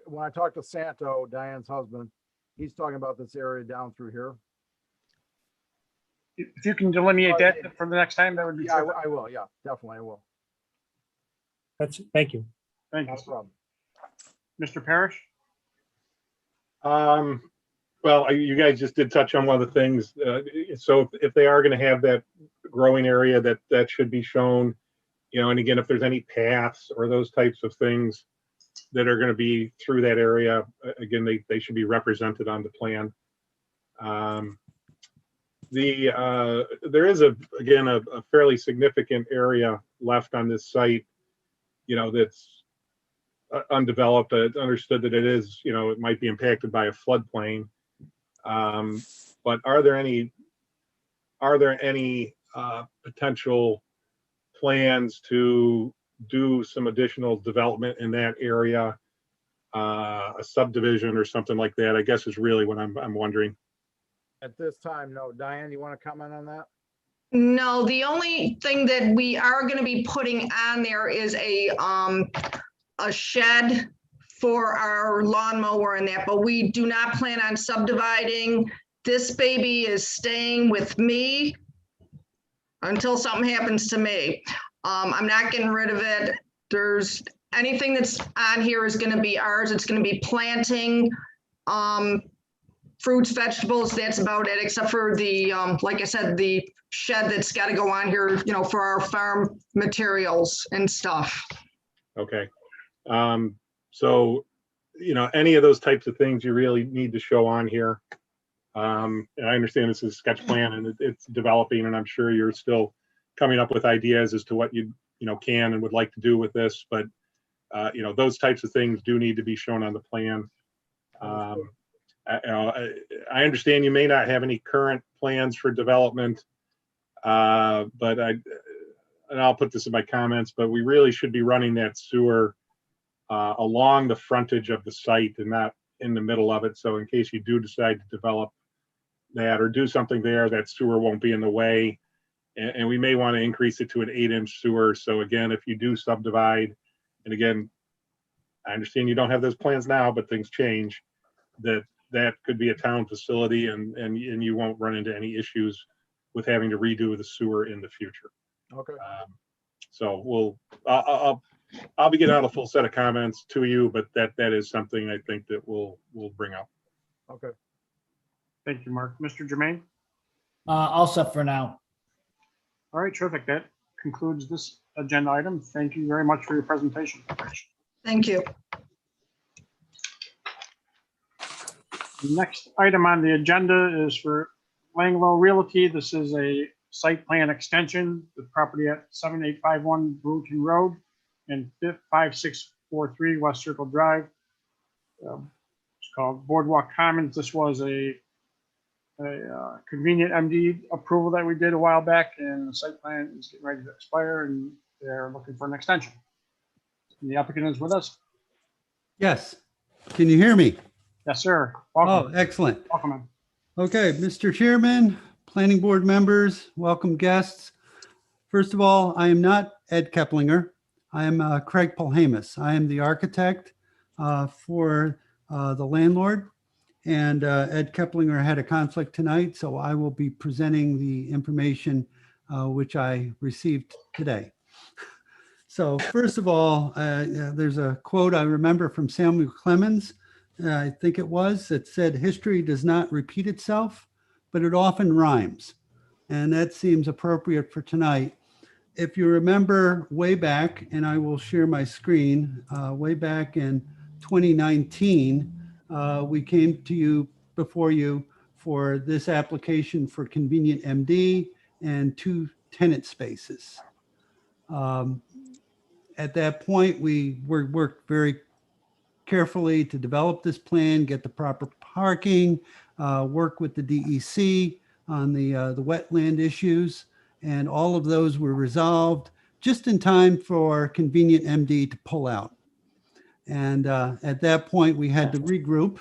When I talked to Santo, Diane's husband, he's talking about this area down through here. If you can delineate that for the next time, that would be. Yeah, I will. Yeah, definitely, I will. Thank you. Thank you. No problem. Mr. Parrish? Well, you guys just did touch on one of the things. So if they are going to have that growing area, that should be shown, and again, if there's any paths or those types of things, that are going to be through that area. Again, they should be represented on the plan. There is again a fairly significant area left on this site, that's undeveloped. Understood that it is, it might be impacted by a floodplain. But are there any potential plans to do some additional development in that area, a subdivision or something like that? I guess is really what I'm wondering. At this time, no. Diane, you want to comment on that? No, the only thing that we are going to be putting on there is a shed for our lawnmower and that, but we do not plan on subdividing. This baby is staying with me until something happens to me. I'm not getting rid of it. There's anything that's on here is going to be ours. It's going to be planting, fruits, vegetables. That's about it, except for the, like I said, the shed that's got to go on here, for our farm materials and stuff. Okay. So, any of those types of things you really need to show on here. And I understand this is a sketch plan and it's developing, and I'm sure you're still coming up with ideas as to what you can and would like to do with this, but those types of things do need to be shown on the plan. I understand you may not have any current plans for development, but I'll put this in my comments, but we really should be running that sewer along the frontage of the site and not in the middle of it. So in case you do decide to develop that or do something there, that sewer won't be in the way. And we may want to increase it to an 8-inch sewer. So again, if you do subdivide, and again, I understand you don't have those plans now, but things change, that could be a town facility and you won't run into any issues with having to redo the sewer in the future. Okay. So I'll be getting out a full set of comments to you, but that is something I think that we'll bring up. Okay. Thank you, Mark. Mr. Jermaine? All set for now. All right, terrific. That concludes this agenda item. Thank you very much for your presentation. Thank you. Next item on the agenda is for Langlo Realty. This is a site plan extension, the property at 7851 Brewton Road and 5643 West Circle Drive. It's called Boardwalk Commons. This was a convenient MD approval that we did a while back, and the site plan is getting ready to expire and they're looking for an extension. And the applicant is with us. Yes. Can you hear me? Yes, sir. Welcome. Oh, excellent. Welcome. Okay, Mr. Chairman, planning board members, welcome guests. First of all, I am not Ed Keplinger. I am Craig Polhamus. I am the architect for the landlord, and Ed Keplinger had a conflict tonight, so I will be presenting the information which I received today. So first of all, there's a quote I remember from Samuel Clemens, I think it was, that said, "History does not repeat itself, but it often rhymes." And that seems appropriate for tonight. If you remember way back, and I will share my screen, way back in 2019, we came to you, before you, for this application for convenient MD and 2 tenant spaces. At that point, we worked very carefully to develop this plan, get the proper parking, work with the DEC on the wetland issues, and all of those were resolved just in time for convenient MD to pull out. And at that point, we had to regroup,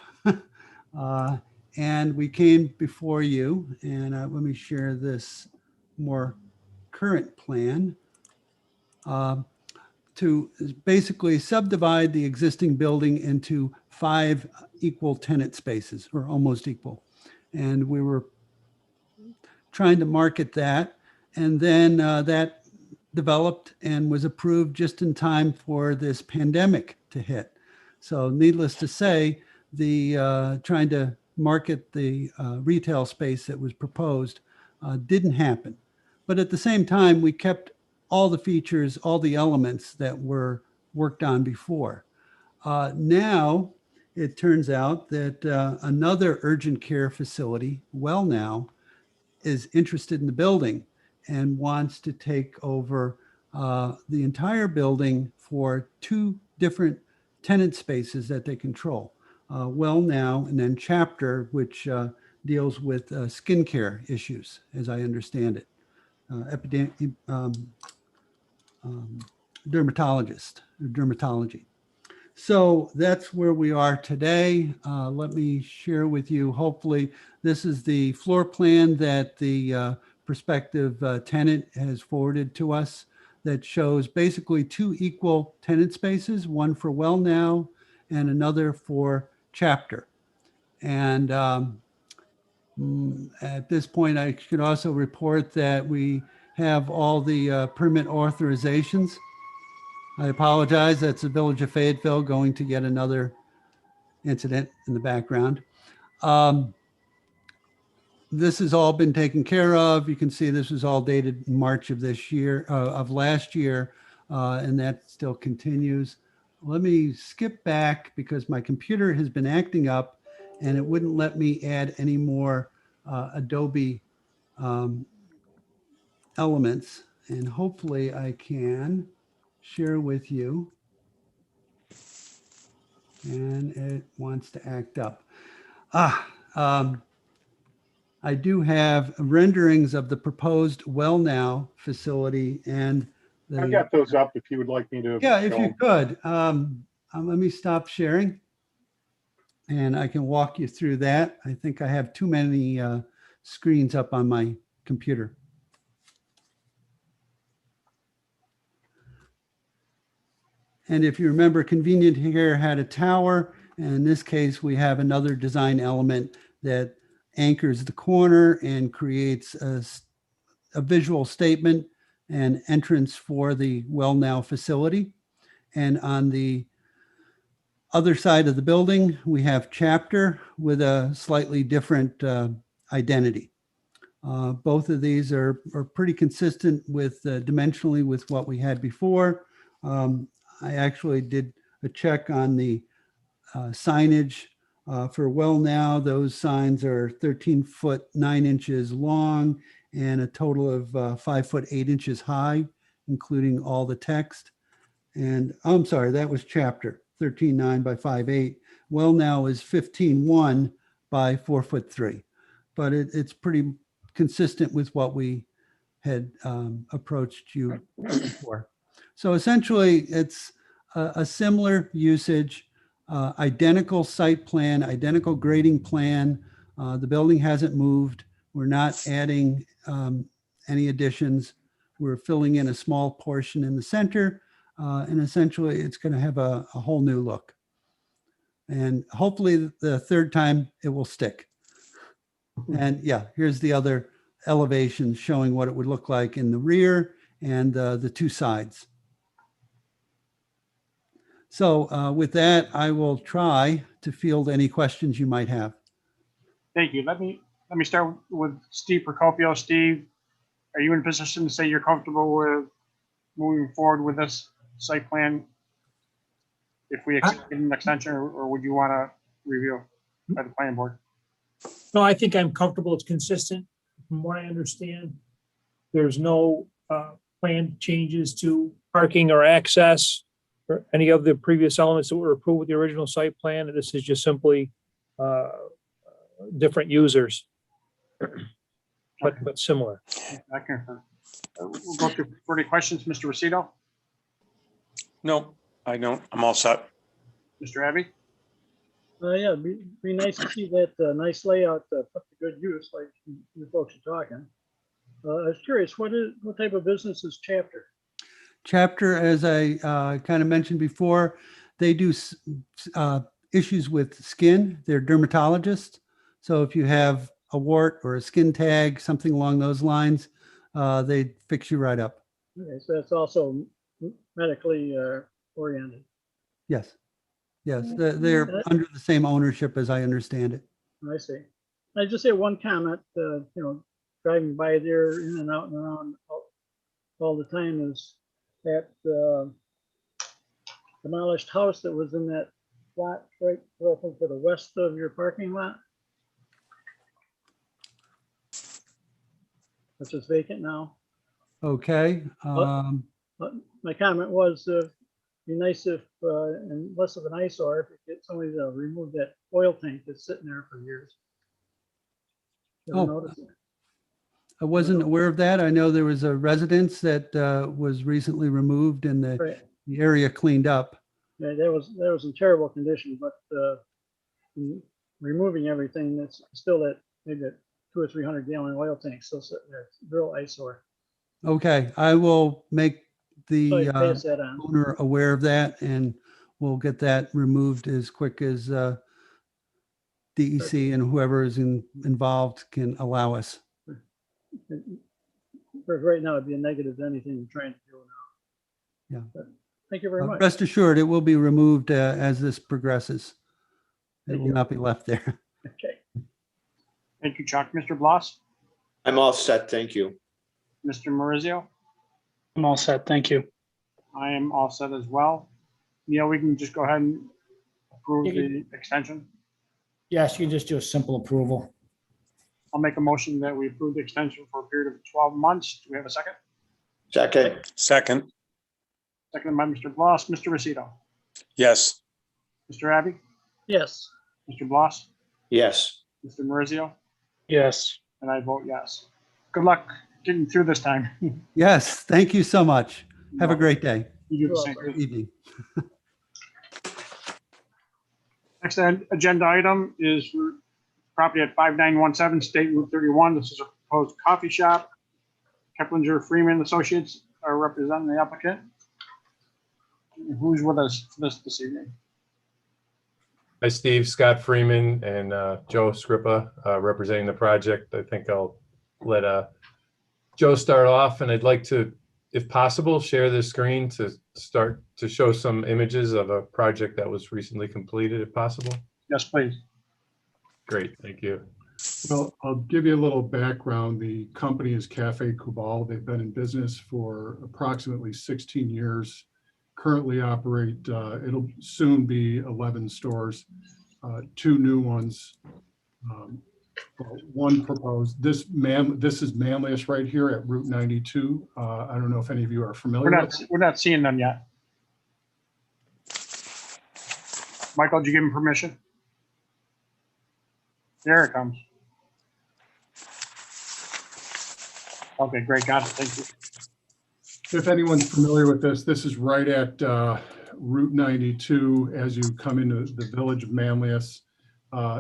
and we came before you. And let me share this more current plan. To basically subdivide the existing building into 5 equal tenant spaces, or almost equal. And we were trying to market that. And then that developed and was approved just in time for this pandemic to hit. So needless to say, the trying to market the retail space that was proposed didn't happen. But at the same time, we kept all the features, all the elements that were worked on before. Now, it turns out that another urgent care facility, Well Now, is interested in the building and wants to take over the entire building for 2 different tenant spaces that they control. Well Now, and then Chapter, which deals with skincare issues, as I understand it. Dermatology. So that's where we are today. Let me share with you, hopefully, this is the floor plan that the prospective tenant has forwarded to us that shows basically 2 equal tenant spaces, one for Well Now and another for Chapter. And at this point, I should also report that we have all the permit authorizations. I apologize. That's the Village of Fayetteville going to get another incident in the background. This has all been taken care of. You can see this was all dated in March of this year, of last year, and that still continues. Let me skip back because my computer has been acting up and it wouldn't let me add any more Adobe elements. And hopefully I can share with you. And it wants to act up. I do have renderings of the proposed Well Now facility and I've got those up if you would like me to. Yeah, if you could. Let me stop sharing and I can walk you through that. I think I have too many screens up on my computer. And if you remember, Convenient Care had a tower. And in this case, we have another design element that anchors the corner and creates a visual statement and entrance for the Well Now facility. And on the other side of the building, we have Chapter with a slightly different identity. Both of these are pretty consistent with dimensionally with what we had before. I actually did a check on the signage for Well Now. Those signs are 13 foot 9 inches long and a total of 5 foot 8 inches high, including all the text. And I'm sorry, that was Chapter 13.9 by 5.8. Well Now is 15.1 by 4 foot 3, but it's pretty consistent with what we had approached you for. So essentially, it's a similar usage, identical site plan, identical grading plan. The building hasn't moved. We're not adding any additions. We're filling in a small portion in the center, and essentially, it's going to have a whole new look. And hopefully, the third time it will stick. And yeah, here's the other elevations showing what it would look like in the rear and the 2 sides. So with that, I will try to field any questions you might have. Thank you. Let me start with Steve Procopio. Steve, are you in a position to say you're comfortable with moving forward with this site plan? If we accept an extension, or would you want to review by the planning board? No, I think I'm comfortable. It's consistent from what I understand. There's no plan changes to parking or access or any of the previous elements that were approved with the original site plan. This is just simply different users, but similar. I confirm. We'll go through 40 questions. Mr. Rosito? No, I don't. I'm all set. Mr. Abbey? Yeah, be nice to see that nice layout put to good use, like you folks are talking. I was curious, what type of business is Chapter? Chapter, as I kind of mentioned before, they do issues with skin. They're dermatologists. So if you have a wart or a skin tag, something along those lines, they fix you right up. Okay, so that's also medically oriented. Yes. Yes, they're under the same ownership as I understand it. I see. I just say one comment, driving by there in and out and around all the time is that demolished house that was in that lot right roughly to the west of your parking lot? Which is vacant now. Okay. But my comment was, be nice if, and less of an eyesore, if you get somebody to remove that oil tank that's sitting there for years. Ever Oh. notice it? I wasn't aware of that. I know there was a residence that was recently removed and Right. the area cleaned up. Yeah, that was in terrible condition, but in removing everything, that's still that maybe a 200 or 300 gallon oil tank still sitting there. It's a real eyesore. Okay, I will make So the you pass that on. owner aware of that and we'll get that removed as quick as DEC and whoever is involved can allow us. For right now, it'd be a negative to anything you're trying to do now. Yeah. But thank you very much. Rest assured, it will be removed as this progresses. It Thank will you. not be left there. Okay. Thank you, Chuck. Mr. Bloss, I'm all set, thank you. Mr. Maurizio, I'm all set. Thank you. I am all set as well. Neil, we can just go ahead and approve You the extension. Yes, you can just do a simple approval. I'll make a motion that we approve the extension for a period of 12 months. Do we have a second? Second, Second, Second by Mr. Bloss. Mr. Rosito, yes. Mr. Abbey, Yes. Mr. Bloss, yes. Mr. Maurizio, Yes. and I vote yes. Good luck getting through this time. Yes, thank you so much. Have a great day. You do the same. Great evening. Next agenda item is for property at 5917 State Route 31. This is a proposed coffee shop. Keplinger Freeman Associates are representing the applicant. Who's with us for this evening? Hi, Steve, Scott Freeman and Joe Scrippa representing the project. I think I'll let Joe start off, and I'd like to, if possible, share the screen to start to show some images of a project that was recently completed, if possible. Yes, please. Great, thank you. Well, I'll give you a little background. The company is Cafe Cubal. They've been in business for approximately 16 years. Currently operate, it'll soon be 11 stores, 2 new ones. One proposed. This is Manlius right here at Route 92. I don't know if any of you are familiar with it. We're not seeing them yet. Michael, did you give him permission? There it comes. Okay, great. Got it. Thank you. If anyone's familiar with this, this is right at Route 92 as you come into the village of Manlius.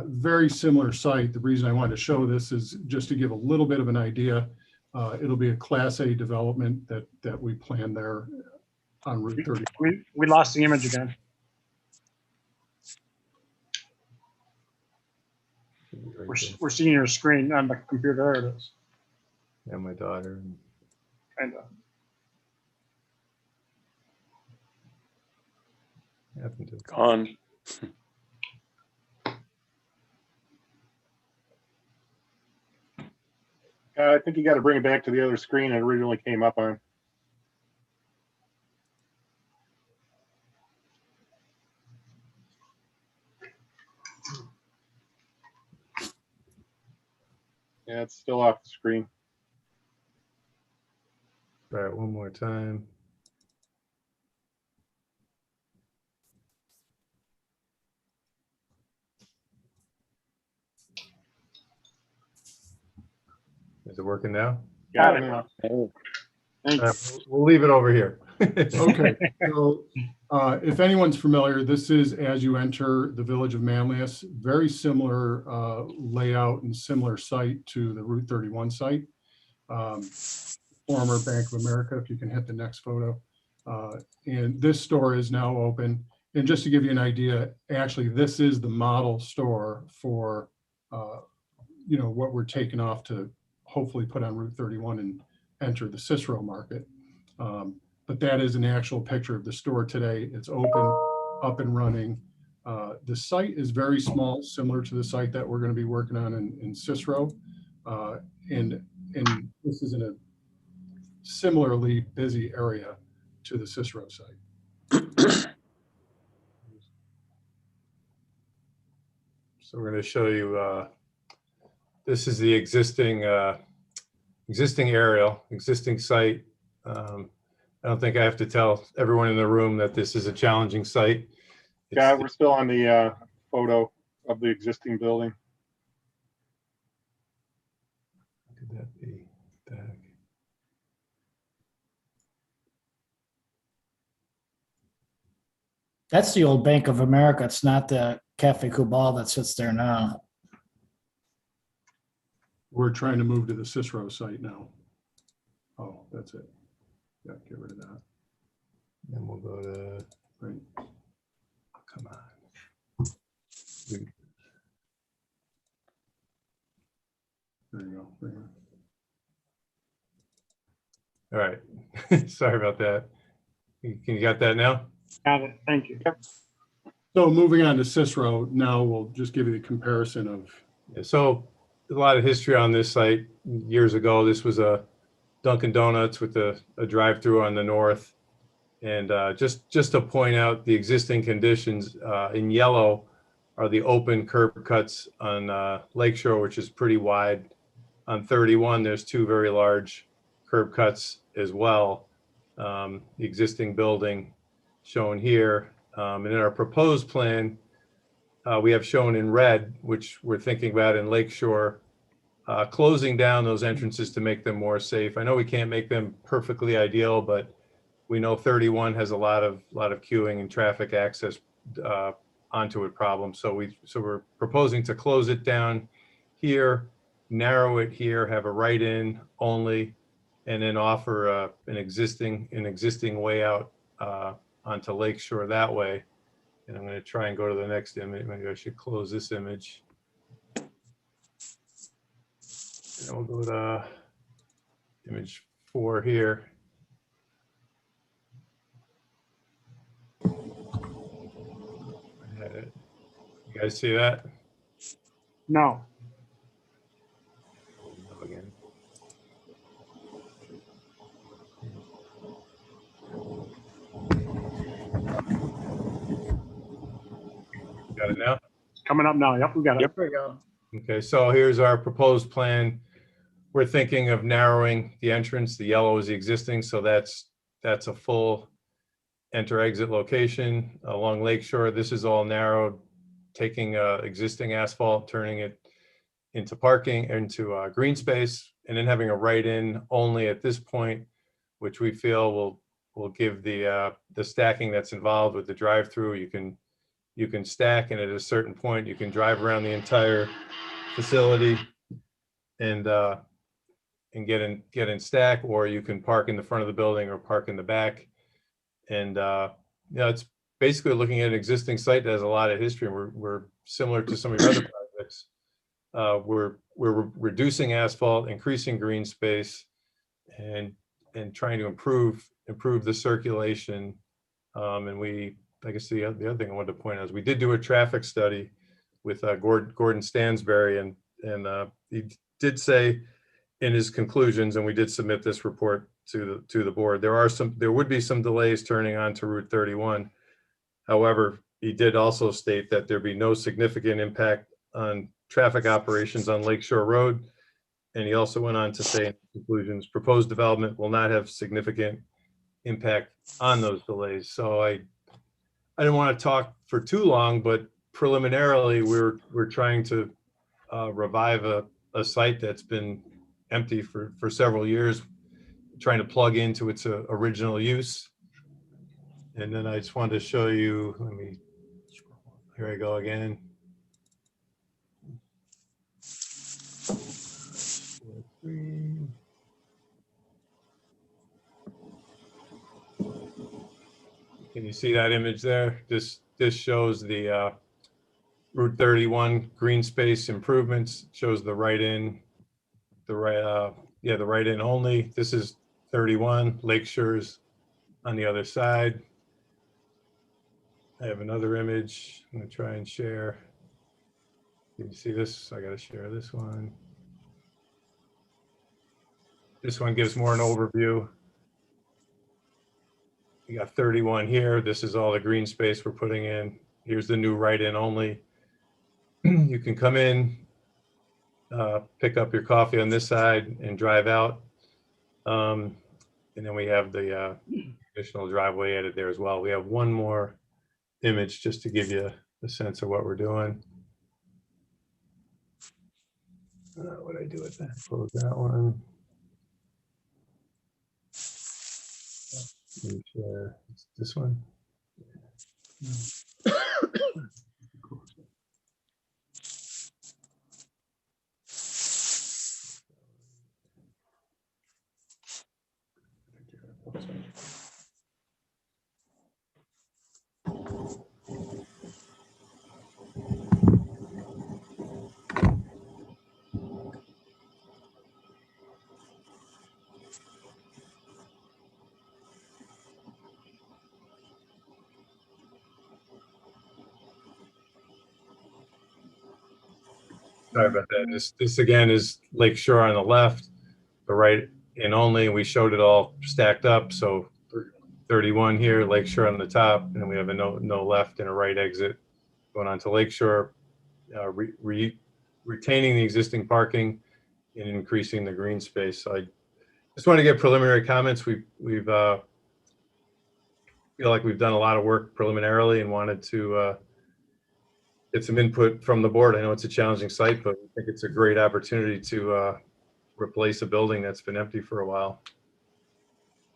Very similar site. The reason I wanted to show this is just to give a little bit of an idea. It'll be a Class A development that we plan there on Route 30. We lost the image again. We're seeing your screen on the computer. There it is. And my daughter. Kind of. Happened to Gone. I think you got to bring it back to the other screen it originally came up on. Yeah, it's still off the screen. Try it one more time. Is it working now? Got it now. We'll leave it over here. Okay, so if anyone's familiar, this is as you enter the village of Manlius, very similar layout and similar site to the Route 31 site. Former Bank of America, if you can hit the next photo. And this store is now open. And just to give you an idea, actually, this is the model store for, what we're taking off to hopefully put on Route 31 and enter the Cicero market. But that is an actual picture of the store today. It's open, up and running. The site is very small, similar to the site that we're going to be working on in Cicero. And this is in a similarly busy area to the Cicero site. So we're going to show you, this is the existing aerial, existing site. I don't think I have to tell everyone in the room that this is a challenging site. Yeah, we're still on the photo of the existing building. Could that be back? That's the old Bank of America. It's not the Cafe Cubal that sits there now. We're trying to move to the Cicero site now. Oh, that's it. Yeah, get rid of that. Then we'll go to, Right. come on. There you go. Right here. All right. Sorry about that. Can you got that now? Got it. Thank you. So moving on to Cicero, now we'll just give you the comparison of. Yeah, so a lot of history on this site. Years ago, this was a Dunkin' Donuts with a drive-through on the north. And just to point out the existing conditions, in yellow are the open curb cuts on Lakeshore, which is pretty wide. On 31, there's two very large curb cuts as well. The existing building shown here. And in our proposed plan, we have shown in red, which we're thinking about in Lakeshore, closing down those entrances to make them more safe. I know we can't make them perfectly ideal, but we know 31 has a lot of queuing and traffic access onto it problems. So we're proposing to close it down here, narrow it here, have a right-in only, and then offer an existing way out onto Lakeshore that way. And I'm going to try and go to the next image. Maybe I should close this image. And we'll go to image 4 here. You guys see that? No. Again. Got it now? It's coming up now. Yep, we got it. Yep. There we go. Okay, so here's our proposed plan. We're thinking of narrowing the entrance. The yellow is the existing, so that's a full enter-exit location along Lakeshore. This is all narrowed, taking existing asphalt, turning it into parking, into green space, and then having a right-in only at this point, which we feel will give the stacking that's involved with the drive-through. You can stack, and at a certain point, you can drive around the entire facility and get in stack, or you can park in the front of the building or park in the back. And it's basically looking at an existing site that has a lot of history. We're similar to some of your other projects. We're reducing asphalt, increasing green space, and trying to improve the circulation. And I guess the other thing I wanted to point out is we did do a traffic study with Gordon Stansberry, and he did say in his conclusions, and we did submit this report to the board, there would be some delays turning onto Route 31. However, he did also state that there'd be no significant impact on traffic operations on Lakeshore Road. And he also went on to say in conclusions, proposed development will not have significant impact on those delays. So I didn't want to talk for too long, but preliminarily we're trying to revive a site that's been empty for several years, trying to plug into its original use. And then I just wanted to show you, here I go again. Can you see that image there? This shows the Route 31 green space improvements, shows the right-in, the right-in only. This is 31, Lakeshore's on the other side. I have another image I'm gonna try and share. Can you see this? I gotta share this one. This one gives more an overview. You got 31 here. This is all the green space we're putting in. Here's the new right-in only. you can come in, pick up your coffee on this side and drive out. And then we have the additional driveway added there as well. We have one more image just to give you a sense of what we're doing. What did I do with that? Close that one. Let me share. It's this one. Sorry about that. This again is Lake Shore on the left, the right and only. We showed it all stacked up. So 31 here, Lake Shore on the top, and then we have a no left and a right exit going on to Lake Shore, retaining the existing parking and increasing the green space. So I just want to get preliminary comments. We've feel like we've done a lot of work preliminarily and wanted to get some input from the board. I know it's a challenging site, but I think it's a great opportunity to replace a building that's been empty for a while.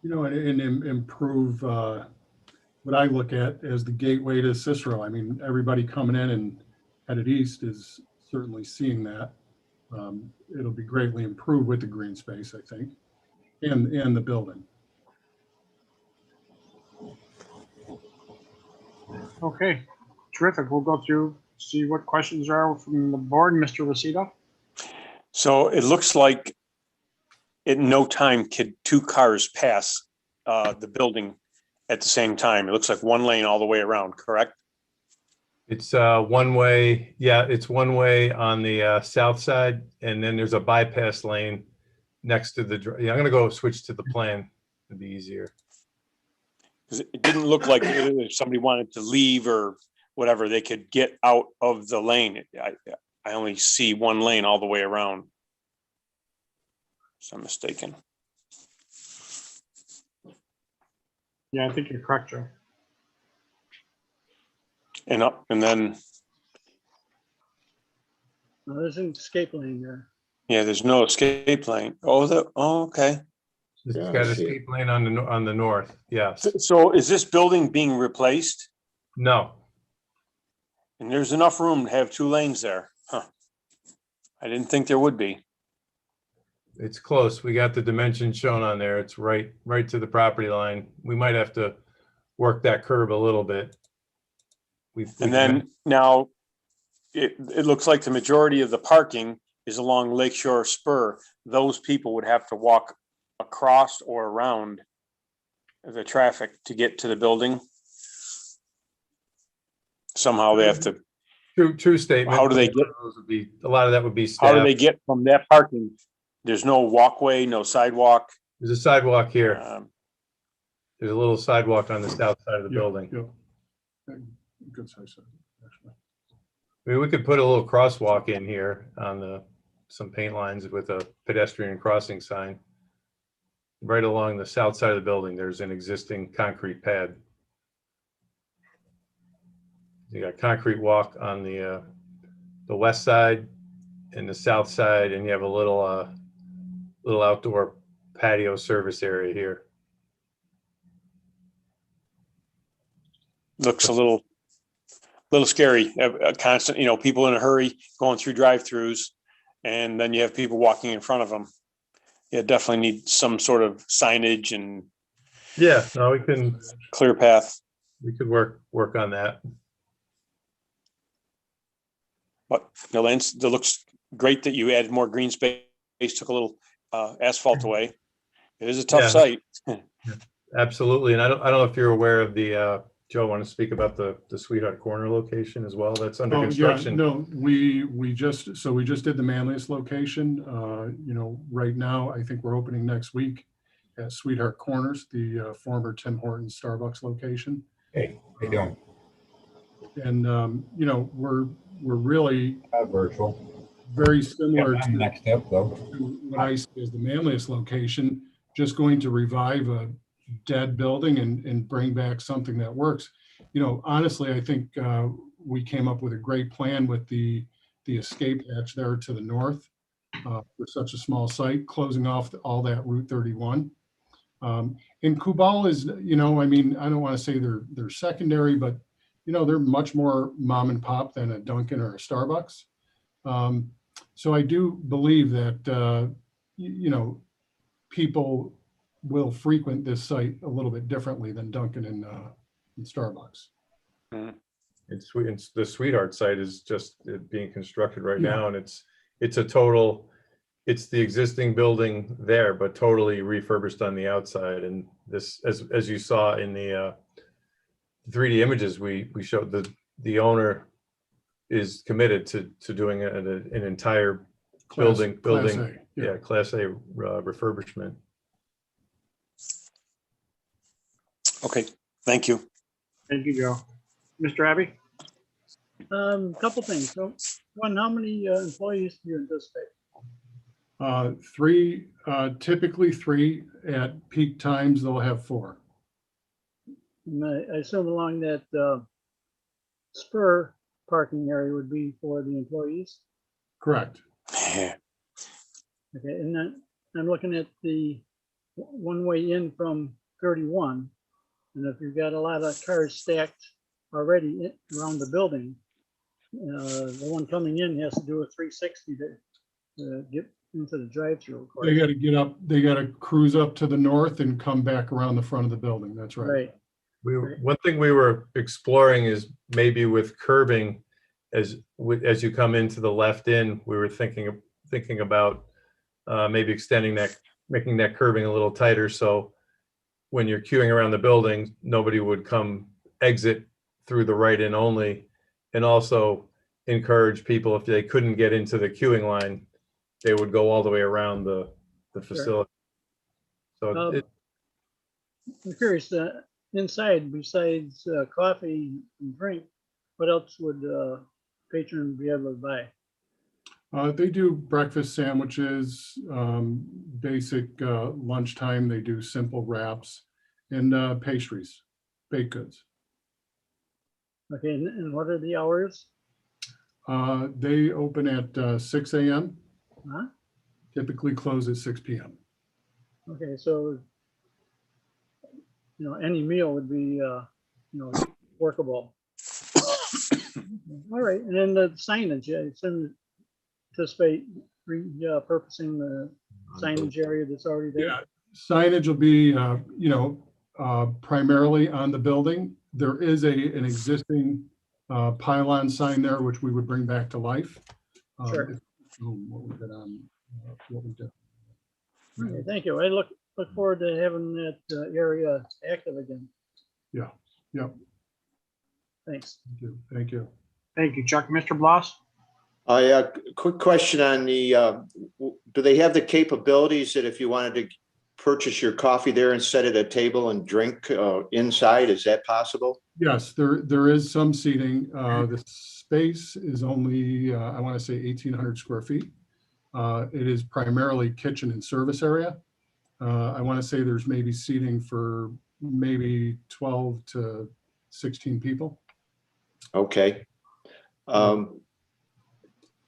You know, and improve what I look at as the gateway to Cicero. I mean, everybody coming in and headed east is certainly seeing that. It'll be greatly improved with the green space, I think, and the building. Okay, terrific. We'll go through, see what questions are from the board. Mr. Lucido? So it looks like at no time could two cars pass the building at the same time. It looks like one lane all the way around, correct? It's one way. Yeah, it's one way on the south side, and then there's a bypass lane next to the. Yeah, I'm gonna go switch to the plan. It'd be easier. Because it didn't look like if somebody wanted to leave or whatever, they could get out of the lane. I only see one lane all the way around. So I'm mistaken. Yeah, I think you're correct, Joe. And up, and then, No, there's an escape lane there. yeah, there's no escape lane. Oh, okay. It's got a escape lane on the north. Yes. So is this building being replaced? No. And there's enough room to have two lanes there. Huh. I didn't think there would be. It's close. We got the dimensions shown on there. It's right to the property line. We might have to work that curb a little bit. And then now it looks like the majority of the parking is along Lakeshore Spur. Those people would have to walk across or around the traffic to get to the building. Somehow they have to. True statement. How do they get? A lot of that would be staff. How do they get from that parking? There's no walkway, no sidewalk. There's a sidewalk here. There's a little sidewalk on the south side of the building. Yeah. Good size, actually. I mean, we could put a little crosswalk in here on some paint lines with a pedestrian crossing sign. Right along the south side of the building, there's an existing concrete pad. You got concrete walk on the west side and the south side, and you have a little outdoor patio service area here. Looks a little scary. A constant, people in a hurry going through drive-throughs, and then you have people walking in front of them. Yeah, definitely need some sort of signage and yeah, no, we can clear path. We could work on that. But no, Lance, that looks great that you added more green space, took a little asphalt away. It is a tough site. Absolutely, and I don't know if you're aware of the. Joe, want to speak about the Sweetheart Corner location as well? That's under construction. Yeah, no, we just did the Manlius location. Right now, I think we're opening next week at Sweetheart Corners, the former Tim Hortons Starbucks location. Hey, how you doing? And we're we're really Virtual. very similar to Next step though. what I see as the manliest location, just going to revive a dead building and bring back something that works. You know, honestly, I think we came up with a great plan with the escape hatch there to the north for such a small site, closing off all that Route 31. And Kubal is, you know, I mean, I don't want to say they're secondary, but you know, they're much more mom and pop than a Dunkin' or a Starbucks. So I do believe that, you know, people will frequent this site a little bit differently than Dunkin' and Starbucks. It's the Sweetheart site is just being constructed right Yeah. now, and it's a total, it's the existing building there, but totally refurbished on the outside. And this, as you saw in the 3D images we showed, the owner is committed to doing an entire building, Class A, yeah, Class A refurbishment. Okay, thank you. Thank you, Joe. Mr. Abbey? Couple things. So, one, how many employees do you anticipate? Three, typically three. At peak times, they'll have four. And I assume along that spur parking area would be for the employees. Correct. Okay, and then I'm looking at the one-way in from 31. And if you've got a lot of cars stacked already around the building, the one coming in has to do a 360 to get into the drive-through. They got to get up, they got to cruise up to the north and come back around the front of the building. That's right. Right. One thing we were exploring is maybe with curbing, as you come into the left in, we were thinking about maybe extending that, making that curbing a little tighter, so when you're queuing around the building, nobody would come exit through the right in only, and also encourage people, if they couldn't get into the queuing line, they would go all the way around the facility. So I'm curious, inside, besides coffee and drink, what else would patrons be able to buy? They do breakfast sandwiches, basic lunchtime. They do simple wraps and pastries, baked goods. Okay, and what are the hours? They open at 6 a.m. Huh? Typically close at 6 p.m. Okay, so you know, any meal would be you know, workable. All right, and then the signage, I anticipate repurposing the signage area that's already there. Yeah, signage will be, you know, primarily on the building. There is an existing pylon sign there, which we would bring back to life. Sure. What we did on what we did. Okay, thank you. I look forward to having that area active again. Yeah. Yeah. Thanks. Thank you. Thank you. Thank you, Chuck. Mr. Bloss? Quick question on the, do they have the capabilities that if you wanted to purchase your coffee there and set at a table and drink inside, is that possible? Yes, there is some seating. The space is only, I want to say 1,800 square feet. It is primarily kitchen and service area. I want to say there's maybe seating for maybe 12 to 16 people. Okay.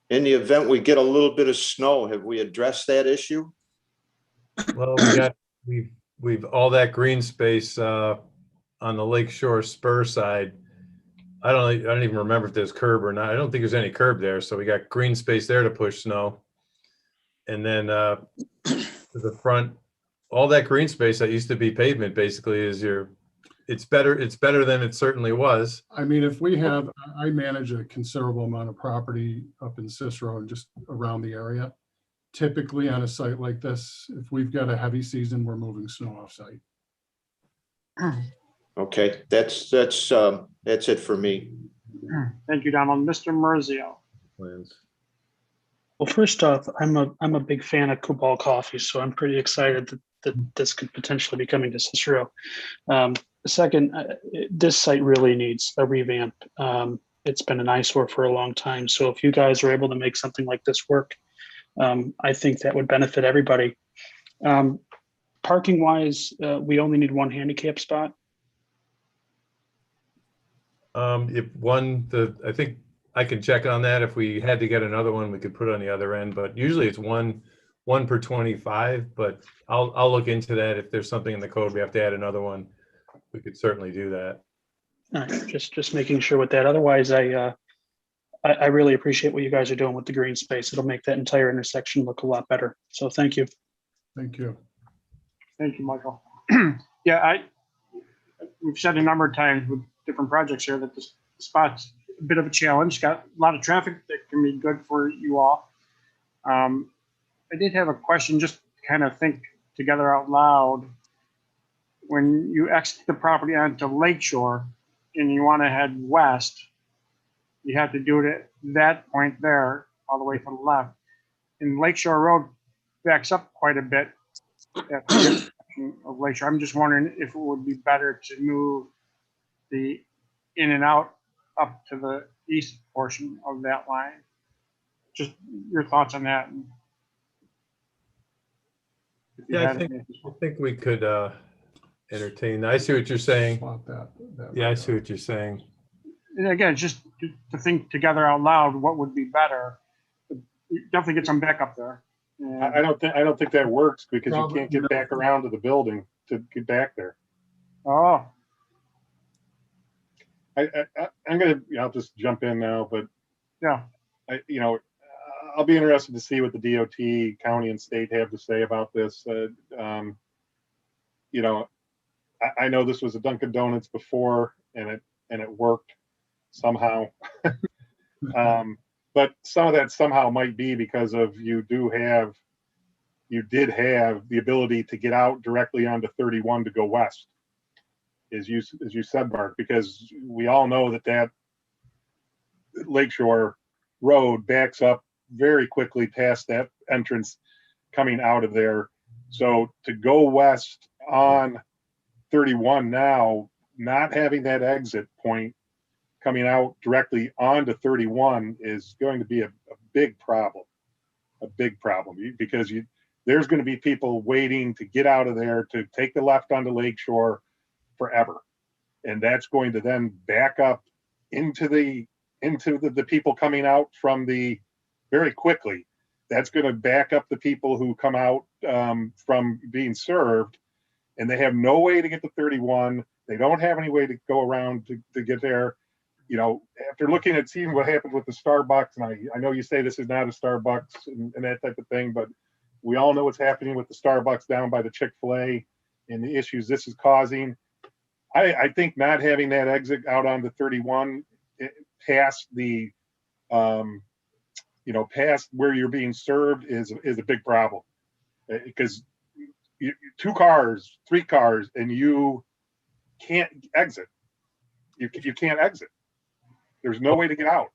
In the event we get a little bit of snow, have we addressed that issue? Well, we've all that green space on the Lakeshore Spur side. I don't even remember if there's curb or not. I don't think there's any curb there, so we got green space there to push snow. And then to the front, all that green space that used to be pavement basically is it's better than it certainly was. I mean, if we have, I manage a considerable amount of property up in Cicero and just around the area. Typically on a site like this, if we've got a heavy season, we're moving snow off site. Okay, that's it for me. Thank you, Donald. Mr. Merzio? Well, first off, I'm a big fan of Kubal coffee, so I'm pretty excited that this could potentially be coming to Cicero. Second, this site really needs a revamp. it's been an eyesore for a long time. So if you guys are able to make something like this work, I think that would benefit everybody. Parking wise, we only need one handicap spot. If one, I think I can check on that. If we had to get another one, we could put it on the other end, but usually it's one per 25, but I'll look into that. If there's something in the code, we have to add another one. We could certainly do that. All right, just making sure with that. Otherwise, I really appreciate what you guys are doing with the green space. It'll make that entire intersection look a lot better. So thank you. Thank you. Thank you, Michael. Yeah, we've said a number of times with different projects here that this spot's a bit of a challenge. Got a lot of traffic that can be good for you all. I did have a question, just to kind of think together out loud. When you exit the property onto Lakeshore and you want to head west, you have to do it at that point there, all the way to the left. And Lakeshore Road backs up quite a bit at the intersection of Lakeshore. I'm just wondering if it would be better to move the in and out up to the east portion of that line. Just your thoughts on that. Yeah, I think we could entertain. I see what you're saying. Yeah, I see what you're saying. And again, just to think together out loud, what would be better? Definitely get some backup there. I don't think that works because you can't get back around to the building to get back there. Oh. I'll just jump in now, but yeah, I'll be interested to see what the DOT, county and state have to say about this. I know this was a Dunkin' Donuts before and it worked somehow. But some of that somehow might be because of you did have the ability to get out directly onto 31 to go west, as you said, Mark, because we all know that Lakeshore Road backs up very quickly past that entrance coming out of there. So to go west on 31 now, not having that exit point coming out directly onto 31 is going to be a big problem, because there's going to be people waiting to get out of there to take the left onto Lakeshore forever. And that's going to then back up into the people coming out from very quickly. That's going to back up the people who come out from being served, and they have no way to get to 31. They don't have any way to go around to get there. After looking at seeing what happens with the Starbucks, and I know you say this is not a Starbucks and that type of thing, but we all know what's happening with the Starbucks down by the Chick-fil-A and the issues this is causing. I think not having that exit out onto 31 past past where you're being served is a big problem, because 2 cars, 3 cars, and you can't exit. You can't exit. There's no way to get out.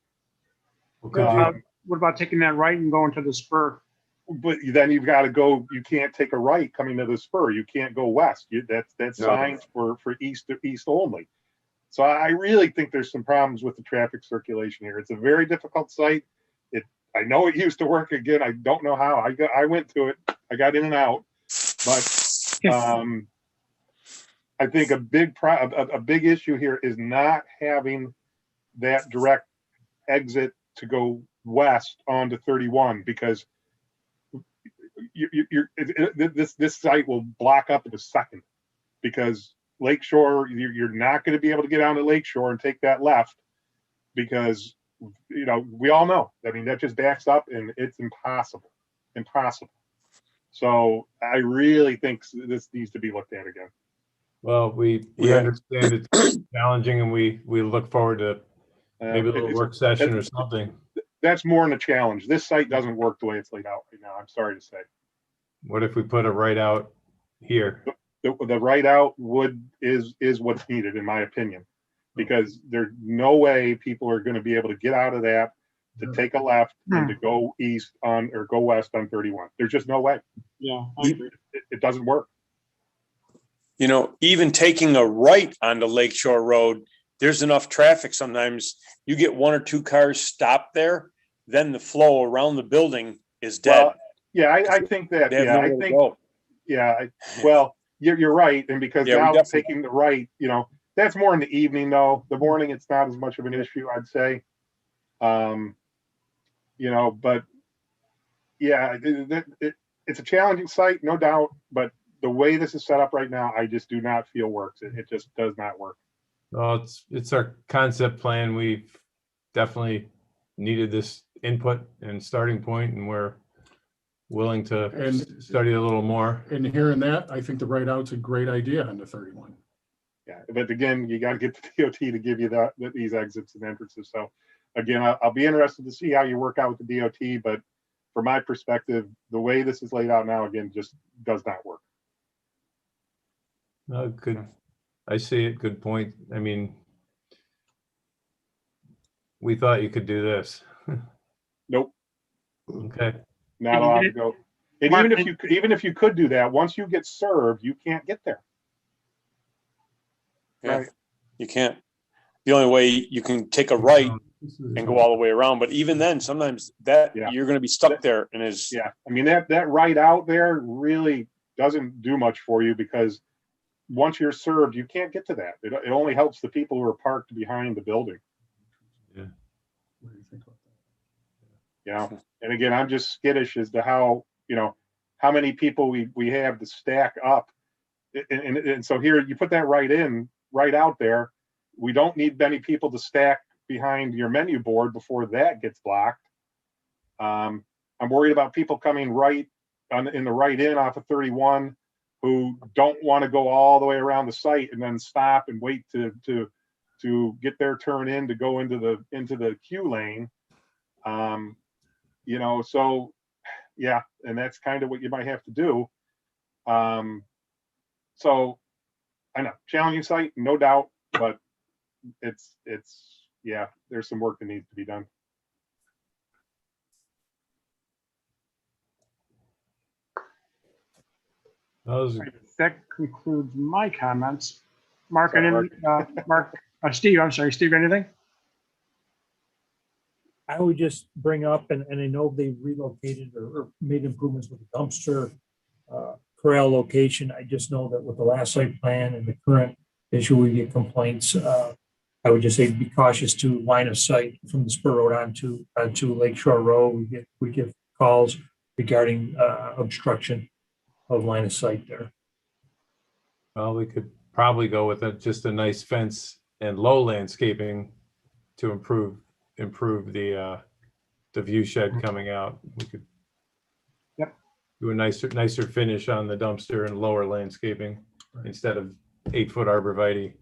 What about taking that right and going to the spur? But then you've got to go. You can't take a right coming to the spur. You can't go west. That's signed for east to east only. So I really think there's some problems with the traffic circulation here. It's a very difficult site. I know it used to work again. I don't know how. I went to it. I got in and out, but I think a big issue here is not having that direct exit to go west onto 31, because this site will block up in a second, because Lakeshore, you're not going to be able to get onto Lakeshore and take that left, because we all know. I mean, that just backs up and it's impossible. So I really think this needs to be looked at again. Well, we understand it's challenging, and we look forward to maybe a little work session or something. That's more than a challenge. This site doesn't work the way it's laid out right now. I'm sorry to say. What if we put a right out here? The right out is what's needed, in my opinion, because there's no way people are going to be able to get out of that to take a left and to go east on or go west on 31. There's just no way. Yeah, I agree. It doesn't work. Even taking a right onto Lakeshore Road, there's enough traffic. Sometimes you get 1 or 2 cars stopped there, then the flow around the building is dead. Well, yeah, I think that, They have yeah, I nowhere to think, go. yeah, well, you're right. And because Yeah, we now definitely- taking the right, that's more in the evening though. The morning, it's not as much of an issue, I'd say. But yeah, it's a challenging site, no doubt, but the way this is set up right now, I just do not feel works. It just does not work. Well, it's our concept plan. We've definitely needed this input and starting point, and we're willing to And- study a little more. And hearing that, I think the right out's a great idea on the 31. Yeah, but again, you got to get the DOT to give you these exits and entrances. So again, I'll be interested to see how you work out with the DOT, but from my perspective, the way this is laid out now, again, just does not work. Good. I see it. Good point. I mean, we thought you could do this. Nope, Okay. not allowed to go. And Mark, even if you could do that, once you get served, you can't get there. Yeah, Right. you can't. The only way you can take a right and go all the way around, but even then, sometimes you're going to be stuck there, and Yeah, I mean that right out there really doesn't do much for you because once you're served, you can't get to that. It only helps the people who are parked behind the building. Yeah. What do you think about that? And again, I'm just skittish as to how many people we have to stack up, and so here you put that right out there. We don't need many people to stack behind your menu board before that gets blocked. I'm worried about people coming right in the right in off of 31 who don't want to go all the way around the site and then stop and wait to get their turn in to go into the queue lane. So yeah, and that's kind of what you might have to do. So I know, challenging site, no doubt, but it's there's some work that needs to be done. That concludes my comments. Mark, Sorry, Steve, I'm sorry, Steve, anything? I would just bring up, and I know they relocated or made improvements with the dumpster corral location. I just know that with the last site plan and the current issue, we get complaints. I would just say be cautious to line of sight from the spur road onto Lakeshore Road. We get calls regarding obstruction of line of sight there. Well, we could probably go with just a nice fence and low landscaping to improve the view shed coming out. We could do a nicer finish on the dumpster and lower landscaping instead of 8-foot arborvitae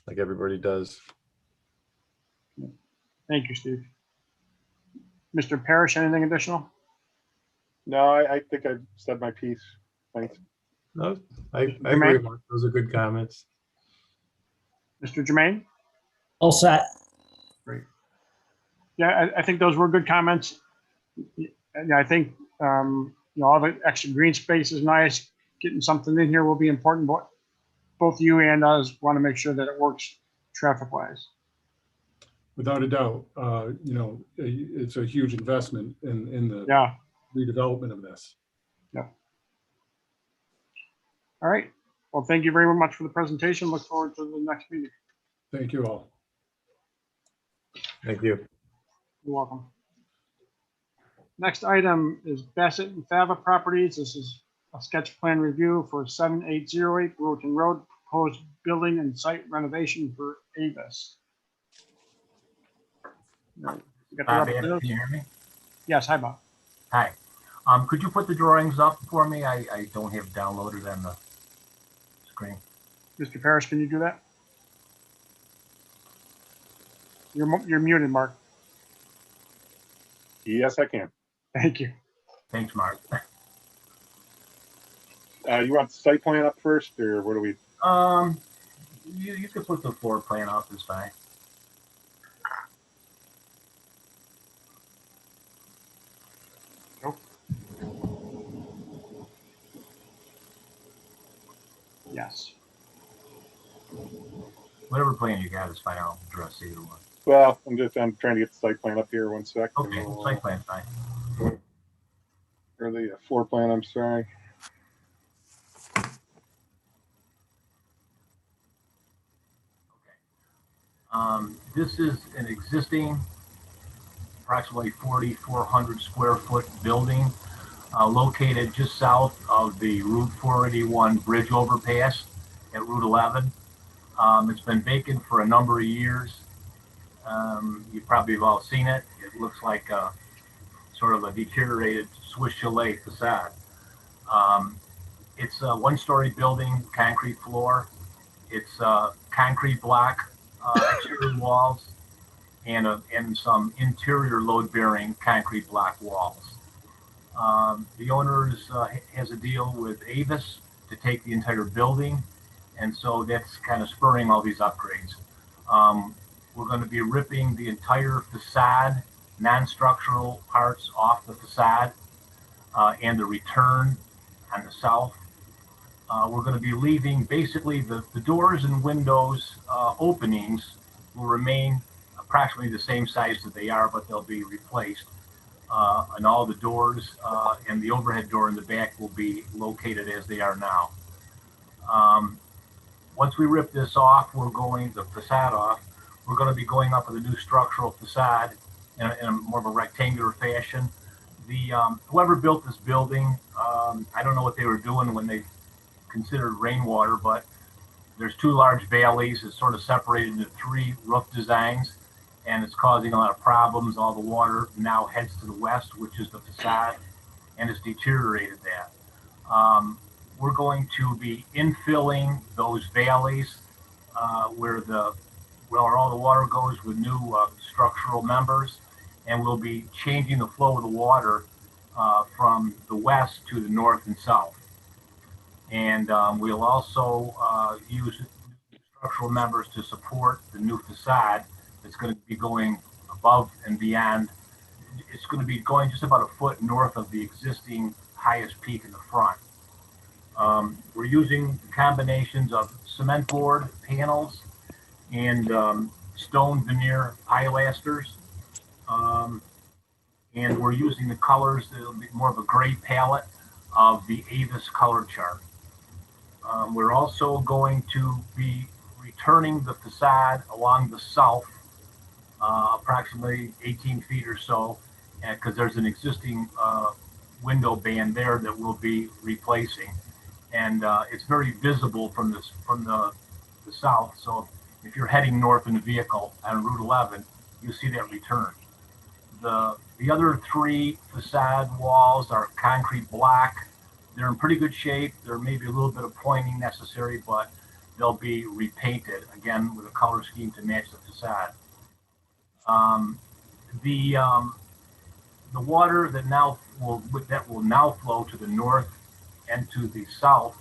like everybody does. Thank you, Steve. Mr. Parrish, anything additional? No, I think I've said my piece. Thanks. No, I agree, Mark. Those are good comments. Mr. Jermaine? All set. Great. Yeah, I think those were good comments. And I think, all the extra green space is nice. Getting something in here will be important, but both you and us want to make sure that it works traffic-wise. Without a doubt, it's a huge investment in the redevelopment of this. Yeah. All right. Well, thank you very much for the presentation. Look forward to the next meeting. Thank you all. Thank you. You're welcome. Next item is Bassett and Fava Properties. This is a sketch plan review for 7808 Wilton Road, proposed building and site renovation for Avis. Bob, can you hear me? Yes, hi, Bob. Hi. Could you put the drawings up for me? I don't have downloaded on the screen. Mr. Parrish, can you do that? You're muted, Mark. Yes, I can. Thank you. Thanks, Mark. You want the site plan up first, or what do we? You could put the floor plan up, it's fine. Nope. Yes. Whatever plan you got is fine. I'll address either one. Well, I'm trying to get the site plan up here 1 sec. Okay, site plan, fine. Or the floor plan, I'm sorry. This is an existing approximately 4,400 square foot building located just south of the Route 481 bridge overpass at Route 11. It's been vacant for a number of years. You probably have all seen it. It looks like sort of a deteriorated Swiss chalet facade. It's a one-story building, concrete floor. It's concrete block exterior walls and some interior load-bearing concrete block walls. The owner has a deal with Avis to take the entire building, and so that's kind of spurring all these upgrades. We're going to be ripping the entire facade, non-structural parts off the facade, and the return on the south. We're going to be leaving basically the doors and windows openings will remain approximately the same size that they are, but they'll be replaced. And all the doors and the overhead door in the back will be located as they are now. Once we rip this off, the facade off, we're going to be going up with a new structural facade in a more of a rectangular fashion. Whoever built this building, I don't know what they were doing when they considered rainwater, but there's two large valleys. It's sort of separated into three roof designs, and it's causing a lot of problems. All the water now heads to the west, which is the facade, and it's deteriorated that. We're going to be infilling those valleys where all the water goes with new structural members, and we'll be changing the flow of the water from the west to the north and south. And we'll also use structural members to support the new facade that's going to be going above and beyond. It's going to be going just about a foot north of the existing highest peak in the front. We're using combinations of cement board panels and stone veneer pilasters. And we're using the colors that'll be more of a gray palette of the Avis color chart. We're also going to be returning the facade along the south, approximately 18 feet or so, because there's an existing window band there that we'll be replacing. And it's very visible from the south. So if you're heading north in a vehicle on Route 11, you see that return. The other three facade walls are concrete block. They're in pretty good shape. There may be a little bit of pointing necessary, but they'll be repainted again with a color scheme to match the facade. The water that will now flow to the north and to the south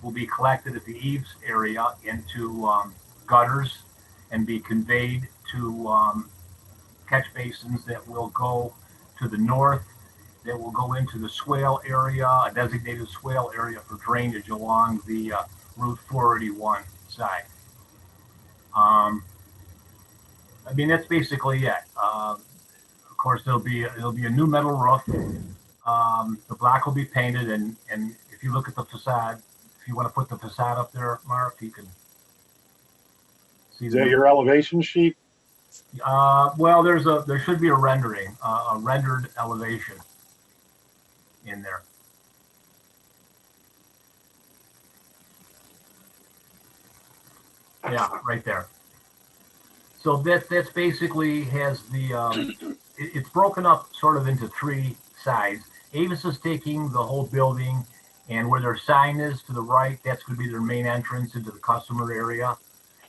will be collected at the eaves area into gutters and be conveyed to catch basins that will go to the north, that will go into the swale area, a designated swale area for drainage along the Route 481 side. I mean, that's basically it. Of course, there'll be a new metal roof. The block will be painted, and if you look at the facade, if you want to put the facade up there, Mark, you can see. Is that your elevation sheet? Well, there should be a rendering, a rendered elevation in there. Yeah, right there. So that's basically has the it's broken up sort of into three sides. Avis is taking the whole building, and where their sign is to the right, that's going to be their main entrance into the customer area.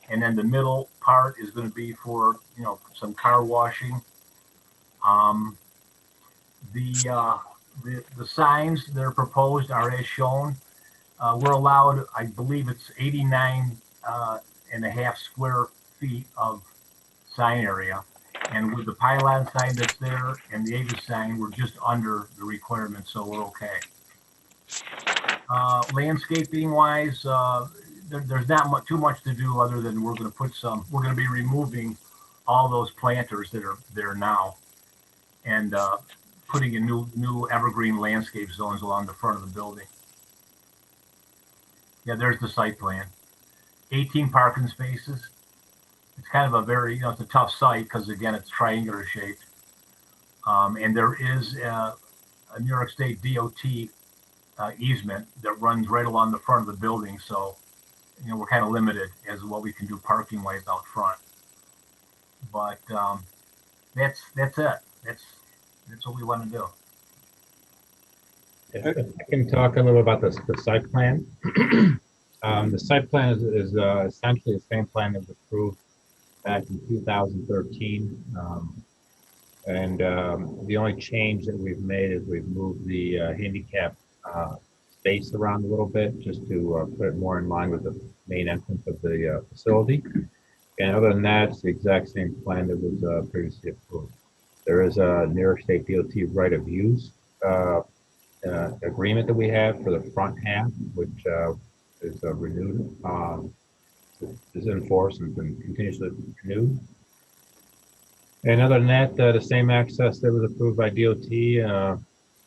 And then the middle part is going to be for, some car washing. The signs that are proposed are as shown. We're allowed, I believe it's 89 and a half square feet of sign area. And with the pylon sign that's there and the Avis sign, we're just under the requirement, so we're okay. Landscaping wise, there's not too much to do other than we're going to be removing all those planters that are there now and putting in new evergreen landscape zones along the front of the building. Yeah, there's the site plan. 18 parking spaces. It's kind of a very, it's a tough site because again, it's triangular shaped. And there is a New York State DOT easement that runs right along the front of the building. So, we're kind of limited as to what we can do parking wise out front. But that's it. That's what we want to do. I can talk a little about the site plan. The site plan is essentially the same plan that was approved back in 2013. The only change that we've made is we've moved the handicap space around a little bit just to put it more in line with the main entrance of the facility. And other than that, it's the exact same plan that was previously approved. There is a New York State DOT right of use agreement that we have for the front half, which is renewed, is enforced and continuously renewed. And other than that, the same access that was approved by DOT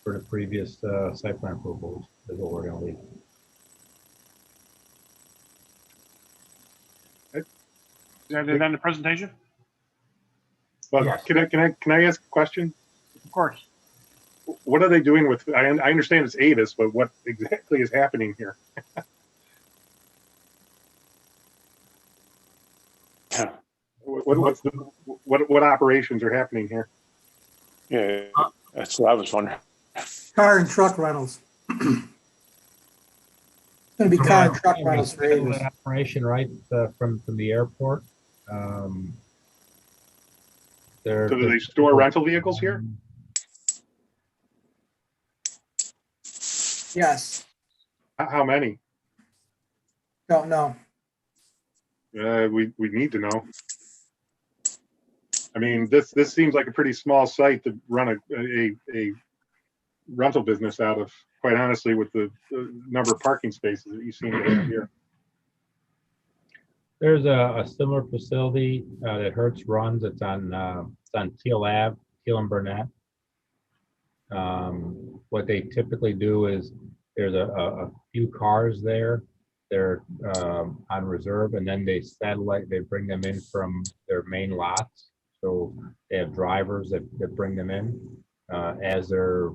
for the previous site plan approvals is what we're going to leave. Is that it on the presentation? Well, Yes. Can I ask a question? Of course. What are they doing with? I understand it's Avis, but what exactly is happening here? What operations are happening here? Yeah, that's what I was wondering. Car and truck rentals. It's going to be car and truck rentals for Avis. Operation right from the airport. So do they store rental vehicles here? Yes. How many? Don't know. We need to know. I mean, this seems like a pretty small site to run a rental business out of, quite honestly, with the number of parking spaces that you seem to have here. There's a similar facility that Hertz runs. It's on Teal Ave, Teal and Burnett. What they typically do is there's a few cars there. They're on reserve, and then they bring them in from their main lots. So they have drivers that bring them in as they're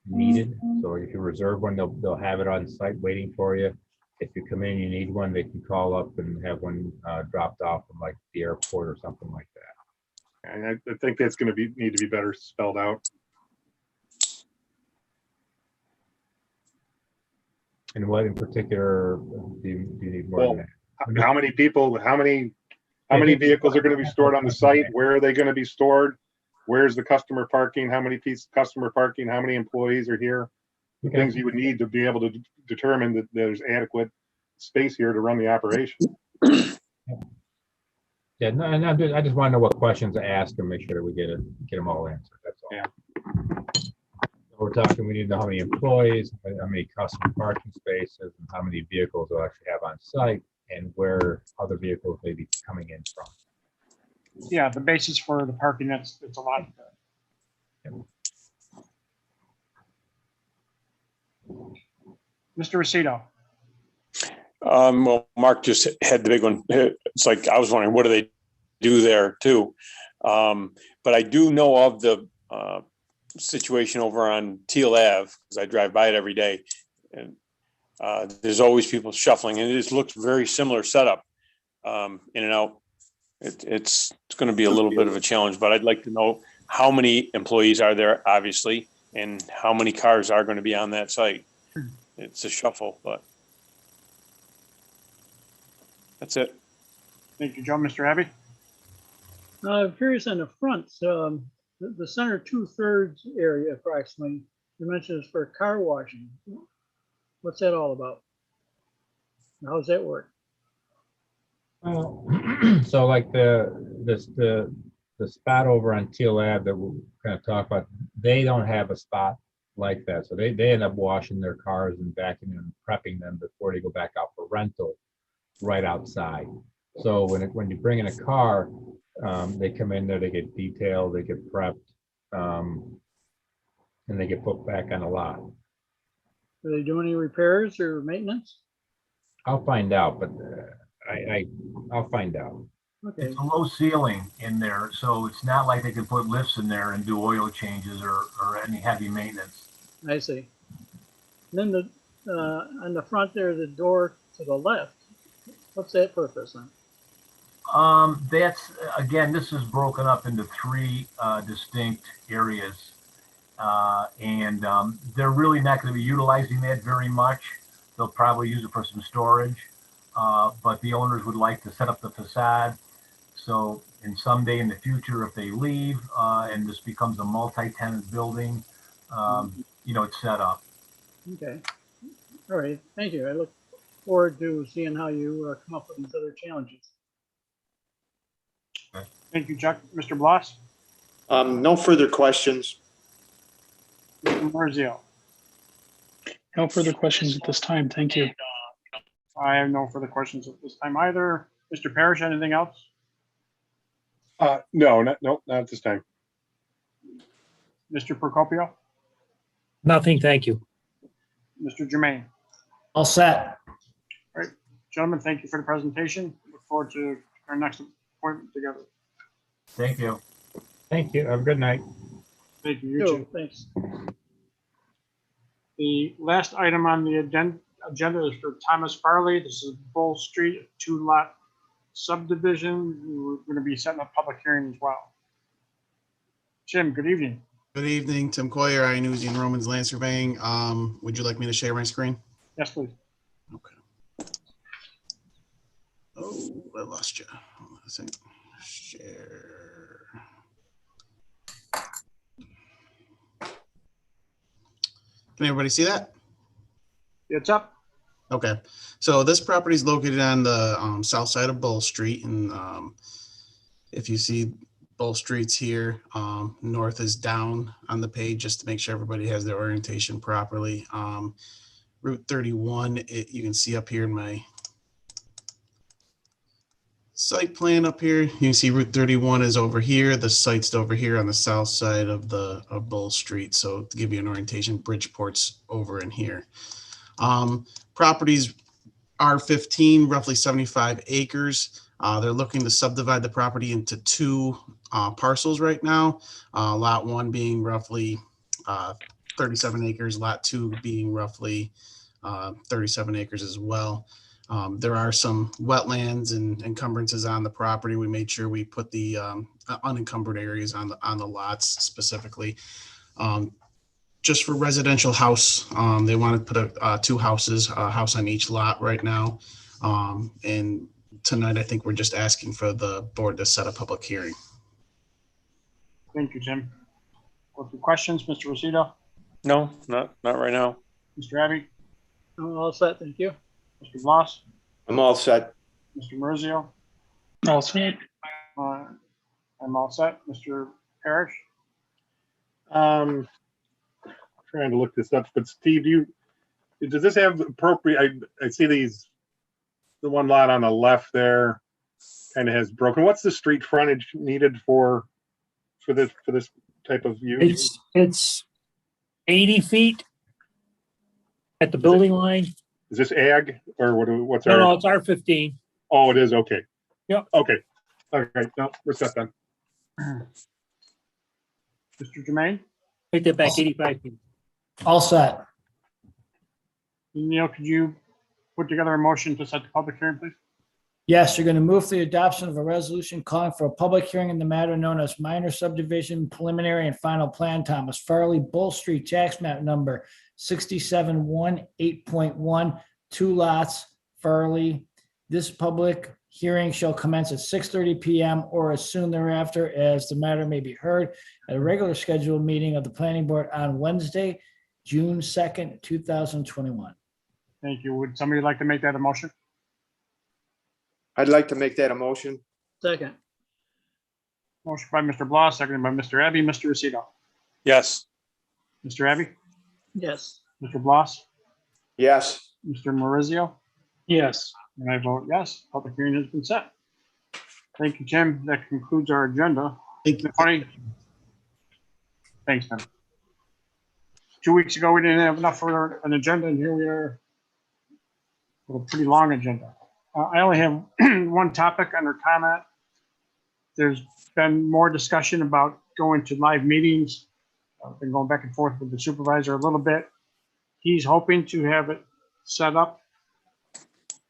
needed. So if you reserve one, they'll have it on site waiting for you. If you come in, you need one, they can call up and have one dropped off from like the airport or something like that. And I think that's going to need to be better spelled out. And what in particular do you need more than that? How many people? How many vehicles are going to be stored on the site? Where are they going to be stored? Where's the customer parking? How many pieces customer parking? How many employees are here? The things you would need to be able to determine that there's adequate space here to run the operation. Yeah, no, and I just want to know what questions to ask and make sure that we get them all answered. That's all. Yeah. So we're talking. We need to know how many employees, how many customer parking spaces, and how many vehicles we'll actually have on site, and where other vehicles may be coming in from. Yeah, the basis for the parking, it's a lot. Mr. Rosito. Well, Mark just had the big one. It's like, I was wondering, what do they do there too? But I do know of the situation over on Teal Ave, because I drive by it every day. And there's always people shuffling, and it just looks very similar setup in and out. It's going to be a little bit of a challenge, but I'd like to know how many employees are there, obviously, and how many cars are going to be on that site. It's a shuffle, but that's it. Thank you, Joe. Mr. Abbey? I'm curious on the front, the center 2/3 area approximately, you mentioned is for car washing. What's that all about? How does that work? Well, so like the spot over on Teal Ave that we're going to talk about, they don't have a spot like that. So they end up washing their cars and vacuuming and prepping them before they go back out for rental right outside. So when you bring in a car, they come in there, they get detailed, they get prepped, and they get put back on the lot. Do they do any repairs or maintenance? I'll find out, but I'll find out. Okay, It's a low ceiling in there, so it's not like they can put lifts in there and do oil changes or any heavy maintenance. I see. Then on the front there, the door to the left, what's that purpose then? That's, again, this is broken up into three distinct areas. And they're really not going to be utilizing that very much. They'll probably use it for some storage. But the owners would like to set up the facade. So in someday in the future, if they leave and this becomes a multi-tenant building, it's set up. Okay. All right. Thank you. I look forward to seeing how you come up with these other challenges. Thank you, Chuck. Mr. Bloss? No further questions. Mr. Marzio? No further questions at this time. Thank you. I have no further questions at this time either. Mr. Parrish, anything else? No, not at this time. Mr. Procopio? Nothing, thank you. Mr. Jermaine? All set. All right, gentlemen, thank you for the presentation. Look forward to our next appointment together. Thank you. Thank you. Have a good night. Thank you. You too. Thanks. The last item on the agenda is for Thomas Farley. This is Bull Street, 2-lot subdivision. We're going to be setting up a public hearing as well. Jim, good evening. Good evening, Tim Coyer, iNewsy and Romans Land Surveying. Would you like me to share my screen? Yes, please. Okay. Oh, I lost you. Hold on a second. Share. Can everybody see that? It's up. Okay. So this property is located on the south side of Bull Street. And if you see Bull Street's here, north is down on the page just to make sure everybody has their orientation properly. Route 31, you can see up here in my site plan up here. You can see Route 31 is over here. The site's over here on the south side of Bull Street. So to give you an orientation, Bridgeport's over in here. Properties R15, roughly 75 acres. They're looking to subdivide the property into two parcels right now. Lot 1 being roughly 37 acres, lot 2 being roughly 37 acres as well. There are some wetlands and encumbrances on the property. We made sure we put the unencumbered areas on the lots specifically. Just for residential house, they want to put two houses, a house on each lot right now. And tonight, I think we're just asking for the board to set a public hearing. Thank you, Jim. Questions, Mr. Rosito? No, not right now. Mr. Abbey? I'm all set, thank you. Mr. Bloss? I'm all set. Mr. Marzio? All set. I'm all set. Mr. Parrish? Trying to look this up, but Steve, does this have appropriate? I see the one lot on the left there kind of has broken. What's the street frontage needed for this type of use? It's 80 feet at the building line. Is this ag or what's No, our? it's R15. Oh, it is. Okay. Yep. Okay. All right. No, we're set then. Mr. Jermaine? Take that back 85 feet. All set. Neil, could you put together a motion to set the public hearing, please? Yes, you're going to move for the adoption of a resolution calling for a public hearing in the matter known as minor subdivision, preliminary and final plan, Thomas Farley, Bull Street, tax map number 6718.1, 2 lots, Farley. This public hearing shall commence at 6:30 p.m. or as soon thereafter as the matter may be heard at a regular scheduled meeting of the planning board on Wednesday, June 2nd, 2021. Thank you. Would somebody like to make that a motion? I'd like to make that a motion. Second. Motion by Mr. Bloss, seconded by Mr. Abbey. Mr. Rosito? Yes. Mr. Abbey? Yes. Mr. Bloss, Yes. Mr. Maurizio, Yes. and I vote yes. Public hearing has been set. Thank you, Tim. That concludes our agenda. Thank you. Funny. Thanks, Tim. 2 weeks ago, we didn't have enough for an agenda, and here we are with a pretty long agenda. I only have one topic under comment. There's been more discussion about going to live meetings. I've been going back and forth with the supervisor a little bit. He's hoping to have it set up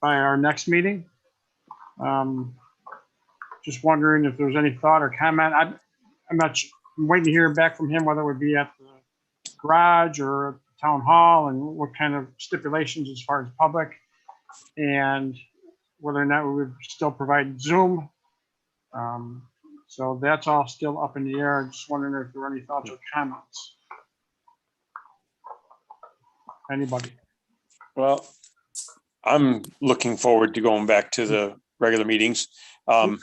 by our next meeting. Just wondering if there's any thought or comment. I'm waiting to hear back from him, whether it would be at the garage or town hall, and what kind of stipulations as far as public, and whether or not we would still provide Zoom. So that's all still up in the air. I'm just wondering if there are any thoughts or comments. Anybody? Well, I'm looking forward to going back to the regular meetings. But,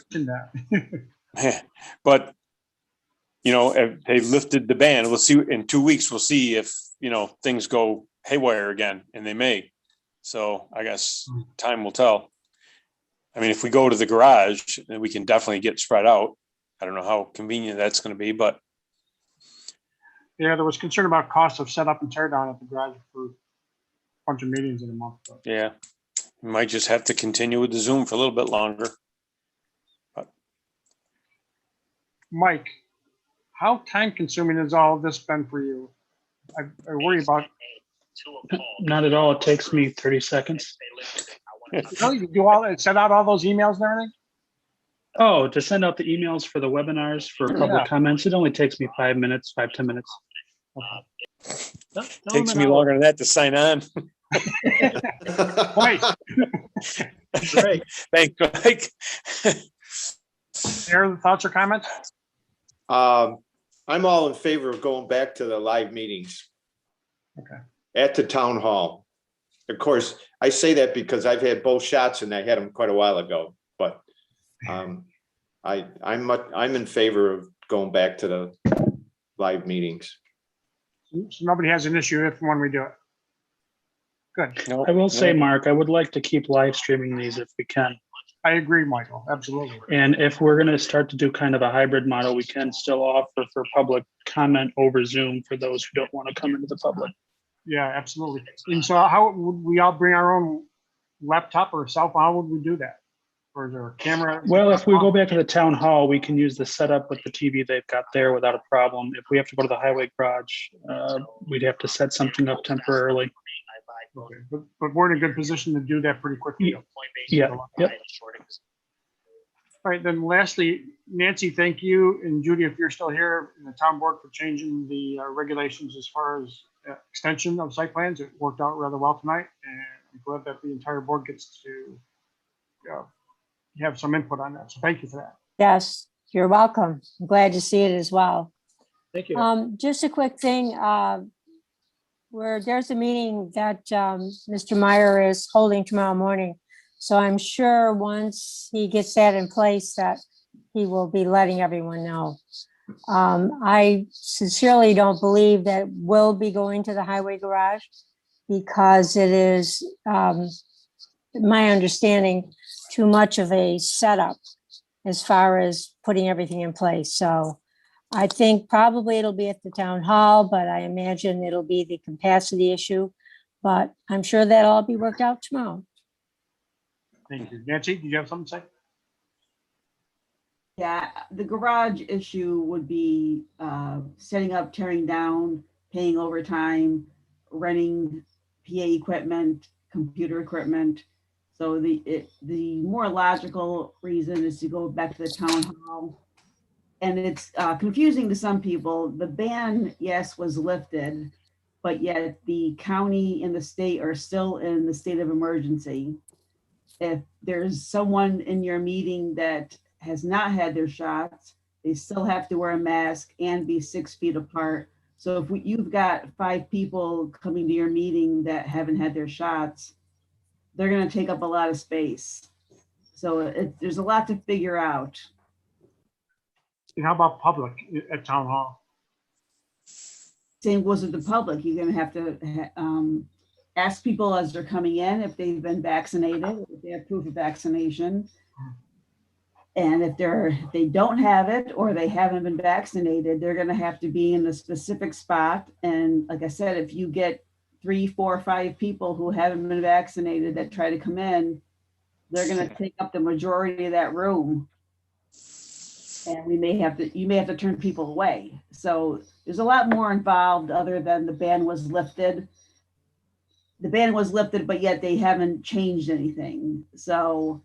you know, if they lifted the ban, we'll see in 2 weeks, we'll see if, you know, things go haywire again, and they may. So I guess time will tell. I mean, if we go to the garage, then we can definitely get spread out. I don't know how convenient that's going to be, but. Yeah, there was concern about cost of setup and tear down at the garage for a bunch of meetings in a month. But. Yeah, we might just have to continue with the Zoom for a little bit longer. But. Mike, how time consuming has all this been for you? I worry about. Not at all. It takes me 30 seconds. Really? You do all that, send out all those emails and everything? Oh, to send out the emails for the webinars for public comments, it only takes me 5 minutes, 5-10 minutes. Takes me longer than that to sign on. Mike. Great. Thanks, Mike. Any other thoughts or comments? I'm all in favor of going back to the live meetings. Okay. At the town hall. Of course, I say that because I've had both shots and I had them quite a while ago, but I'm in favor of going back to the live meetings. So nobody has an issue if and when we do it. Good. Nope. I will say, Mark, I would like to keep live streaming these if we can. I agree, Michael. Absolutely. And if we're going to start to do kind of a hybrid model, we can still offer for public comment over Zoom for those who don't want to come into the public. Yeah, absolutely. And so how would we all bring our own laptop or cell phone? How would we do that? Or is there a camera? Well, if we go back to the town hall, we can use the setup with the TV they've got there without a problem. If we have to go to the highway garage, we'd have to set something up temporarily. Okay. But we're in a good position to do that pretty quickly. Yeah. Yep. All right, then lastly, Nancy, thank you. And Judy, if you're still here in the town board, for changing the regulations as far as extension of site plans. It worked out rather well tonight. And I'm glad that the entire board gets to have some input on that. So thank you for that. Yes, you're welcome. I'm glad to see it as well. Thank you. Just a quick thing. Where there's a meeting that Mr. Meyer is holding tomorrow morning. So I'm sure once he gets that in place that he will be letting everyone know. I sincerely don't believe that we'll be going to the highway garage because it is, my understanding, too much of a setup as far as putting everything in place. So I think probably it'll be at the town hall, but I imagine it'll be the capacity issue. But I'm sure that'll all be worked out tomorrow. Thank you. Nancy, did you have something to say? Yeah, the garage issue would be setting up, tearing down, paying overtime, renting PA equipment, computer equipment. So the more logical reason is to go back to the town hall. And it's confusing to some people. The ban, yes, was lifted, but yet the county and the state are still in the state of emergency. If there's someone in your meeting that has not had their shots, they still have to wear a mask and be 6 feet apart. So if you've got 5 people coming to your meeting that haven't had their shots, they're going to take up a lot of space. So there's a lot to figure out. And how about public at town hall? Same goes with the public. You're gonna have to ask people as they're coming in if they've been vaccinated, if they have proof of vaccination. And if they don't have it or they haven't been vaccinated, they're gonna have to be in a specific spot. And like I said, if you get 3, 4, 5 people who haven't been vaccinated that try to come in, they're gonna take up the majority of that room. And you may have to turn people away. So there's a lot more involved other than the ban was lifted. The ban was lifted, but yet they haven't changed anything. So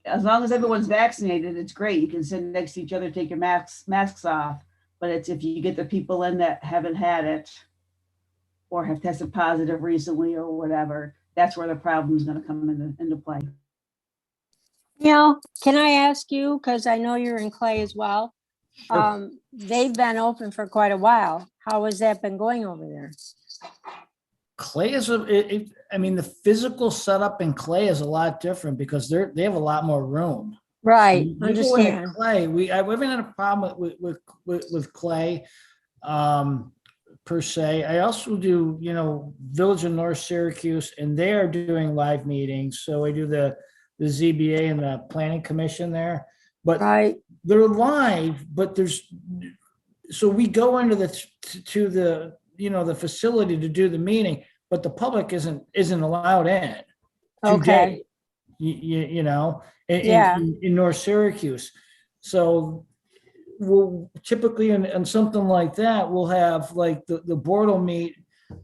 as long as everyone's vaccinated, it's great. You can sit next to each other, take your masks off. But it's if you get the people in that haven't had it or have tested positive recently or whatever, that's where the problem is going to come into play. Neil, can I ask you, because I know you're in Clay as well. They've been open for quite a while. How has that been going over there? Clay is, I mean, the physical setup in Clay is a lot different because they have a lot more room. Right, We go in at understand. Clay, we haven't had a problem with Clay per se. I also do, Village of North Syracuse, and they are doing live meetings. So I do the ZBA and the Planning Commission there, but they're live. But so we go into the facility to do the meeting, but the public isn't allowed in. Okay. In North Syracuse. So we'll typically in something like that, we'll have like the board will meet,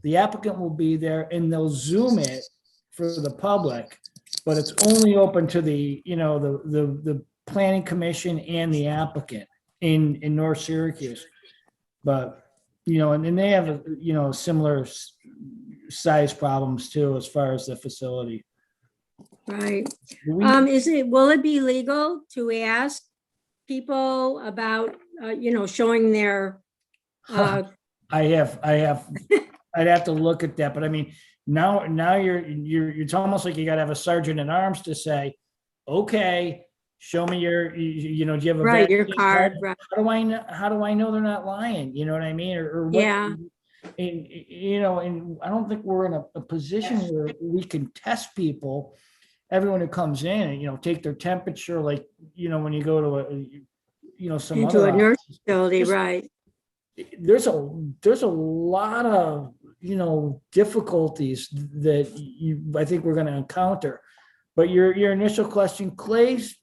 the applicant will be there and they'll Zoom it for the public, but it's only open to the Planning Commission and the applicant in North Syracuse. But and then they have similar size problems too as far as the facility. Right. Will it be legal to ask people about showing their I'd have to look at that, but I mean now it's almost like you got to have a sergeant at arms to say, okay, show me your do you have a your card? Right. How do I know they're not lying? You know what I mean? Or what, yeah. And I don't think we're in a position where we can test people, everyone who comes in and, take their temperature, like, when you go to some into other a nurse office. facility, right. There's a lot of, difficulties that I think we're going to encounter. But your initial question, claims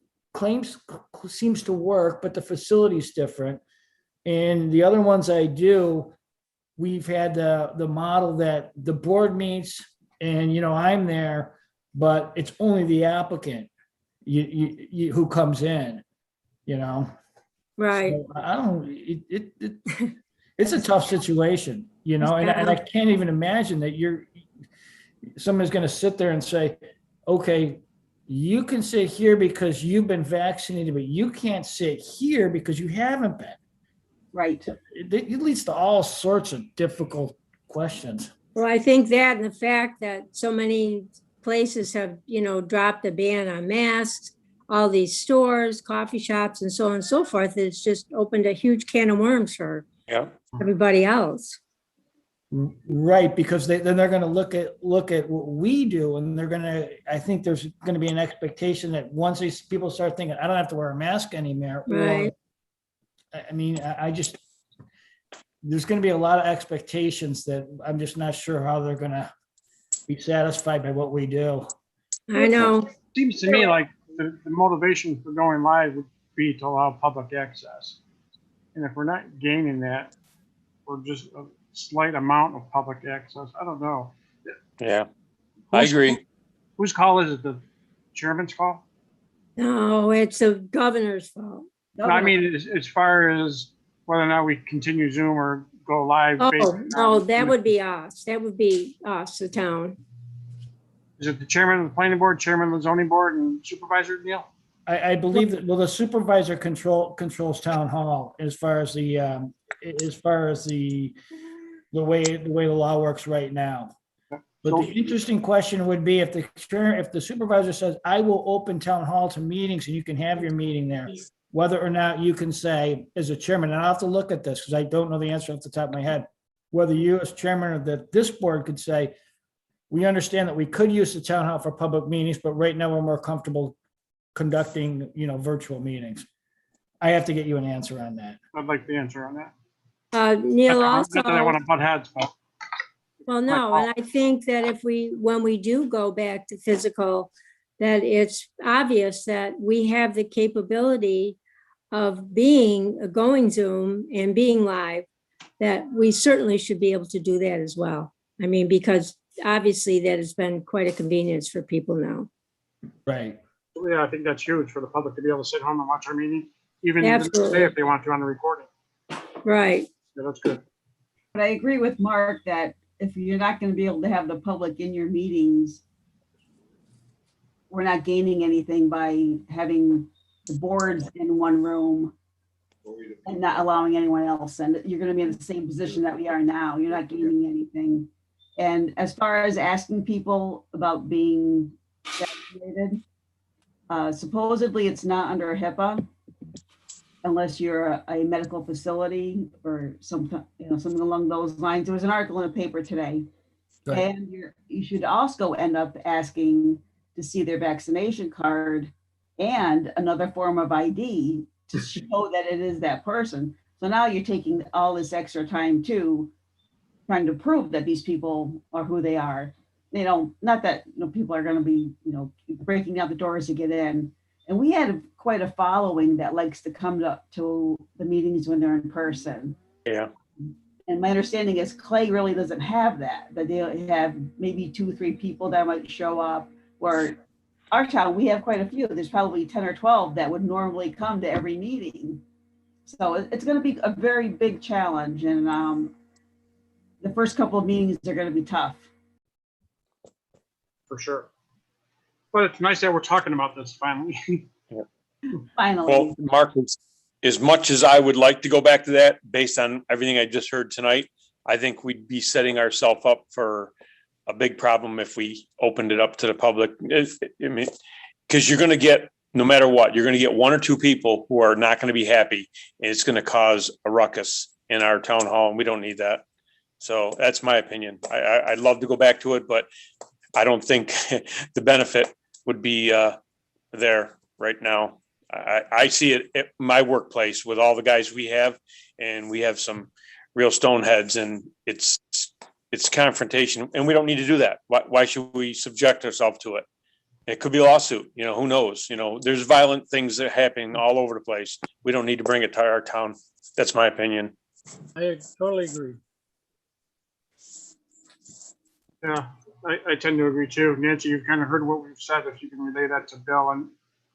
seems to work, but the facility is different. And the other ones I do, we've had the model that the board meets and, I'm there, but it's only the applicant who comes in, Right. So it's a tough situation, and I can't even imagine that someone's going to sit there and say, okay, you can sit here because you've been vaccinated, but you can't sit here because you haven't been. Right. It leads to all sorts of difficult questions. Well, I think that and the fact that so many places have, dropped the ban on masks, all these stores, coffee shops, and so on and so forth, it's just opened a huge can of worms for everybody else. Right, because then they're going to look at what we do, and I think there's going to be an expectation that once these people start thinking, I don't have to wear a mask anymore. Right. I mean, there's going to be a lot of expectations that I'm just not sure how they're going to be satisfied by what we do. I know. Seems to me like the motivation for going live would be to allow public access. And if we're not gaining that, or just a slight amount of public access, I don't know. Yeah, I agree. Whose call is it? The chairman's call? No, it's the governor's fault. I mean, as far as whether or not we continue Zoom or go live. Oh, no, that would be us. That would be us, the town. Is it the chairman of the planning board, chairman of the zoning board, and supervisor, Neil? I believe that, the supervisor controls town hall as far as the way the law works right now. But the interesting question would be if the supervisor says, I will open town hall to meetings and you can have your meeting there, whether or not you can say as a chairman, and I'll have to look at this because I don't know the answer off the top of my head, whether you as chairman of this board could say, we understand that we could use the town hall for public meetings, but right now we're more comfortable conducting, virtual meetings. I have to get you an answer on that. I'd like the answer on that. Neil, Not that I also, want to butt heads, but well, no, and I think that when we do go back to physical, that it's obvious that we have the capability of going Zoom and being live, that we certainly should be able to do that as well. I mean, because obviously that has been quite a convenience for people now. Right. yeah, I think that's huge for the public to be able to sit home and watch our meeting, even Absolutely. today if they want to on the recording. Right. Yeah, that's good. But I agree with Mark that if you're not going to be able to have the public in your meetings, we're not gaining anything by having the boards in one room and not allowing anyone else. And you're going to be in the same position that we are now. You're not gaining anything. And as far as asking people about being vaccinated, supposedly it's not under HIPAA unless you're a medical facility or something along those lines. There was an article in the paper today. Right. And you should also end up asking to see their vaccination card and another form of ID to show that it is that person. So now you're taking all this extra time too, trying to prove that these people are who they are. Not that people are going to be breaking down the doors to get in. And we had quite a following that likes to come to the meetings when they're in person. Yeah. And my understanding is Clay really doesn't have that they have maybe 2-3 people that might show up, where our town, we have quite a few. There's probably 10 or 12 that would normally come to every meeting. So it's going to be a very big challenge. And the first couple of meetings are going to be tough. For sure. But it's nice that we're talking about this finally. Finally. Well, Mark, as much as I would like to go back to that, based on everything I just heard tonight, I think we'd be setting ourselves up for a big problem if we opened it up to the public. I mean, because you're going to get, no matter what, you're going to get 1 or 2 people who are not going to be happy, and it's going to cause a ruckus in our town hall, and we don't need that. So that's my opinion. I'd love to go back to it, but I don't think the benefit would be there right now. I see it at my workplace with all the guys we have, and we have some real stoneheads, and it's confrontation, and we don't need to do that. Why should we subject ourselves to it? It could be a lawsuit, who knows? There's violent things that are happening all over the place. We don't need to bring it to our town. That's my opinion. I totally agree. Yeah, I tend to agree too. Nancy, you've kind of heard what we've said. If you can relay that to Bill, and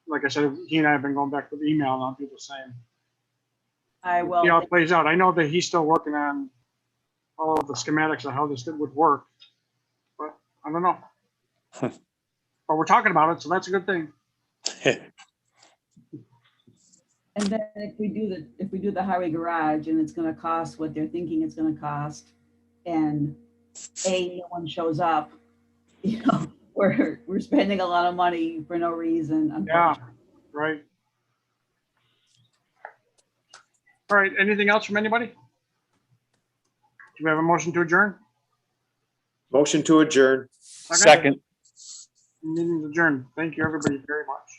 like I said, he and I have been going back with email, and I'll do the same. I will. See how it plays out. I know that he's still working on all of the schematics of how this would work, but I don't know. But we're talking about it, so that's a good thing. And then if we do the highway garage and it's going to cost what they're thinking it's going to cost, and no one shows up, we're spending a lot of money for no reason. Yeah, right. All right, anything else from anybody? Do we have a motion to adjourn? Motion to adjourn. Second. Meeting's adjourned. Thank you, everybody, very much.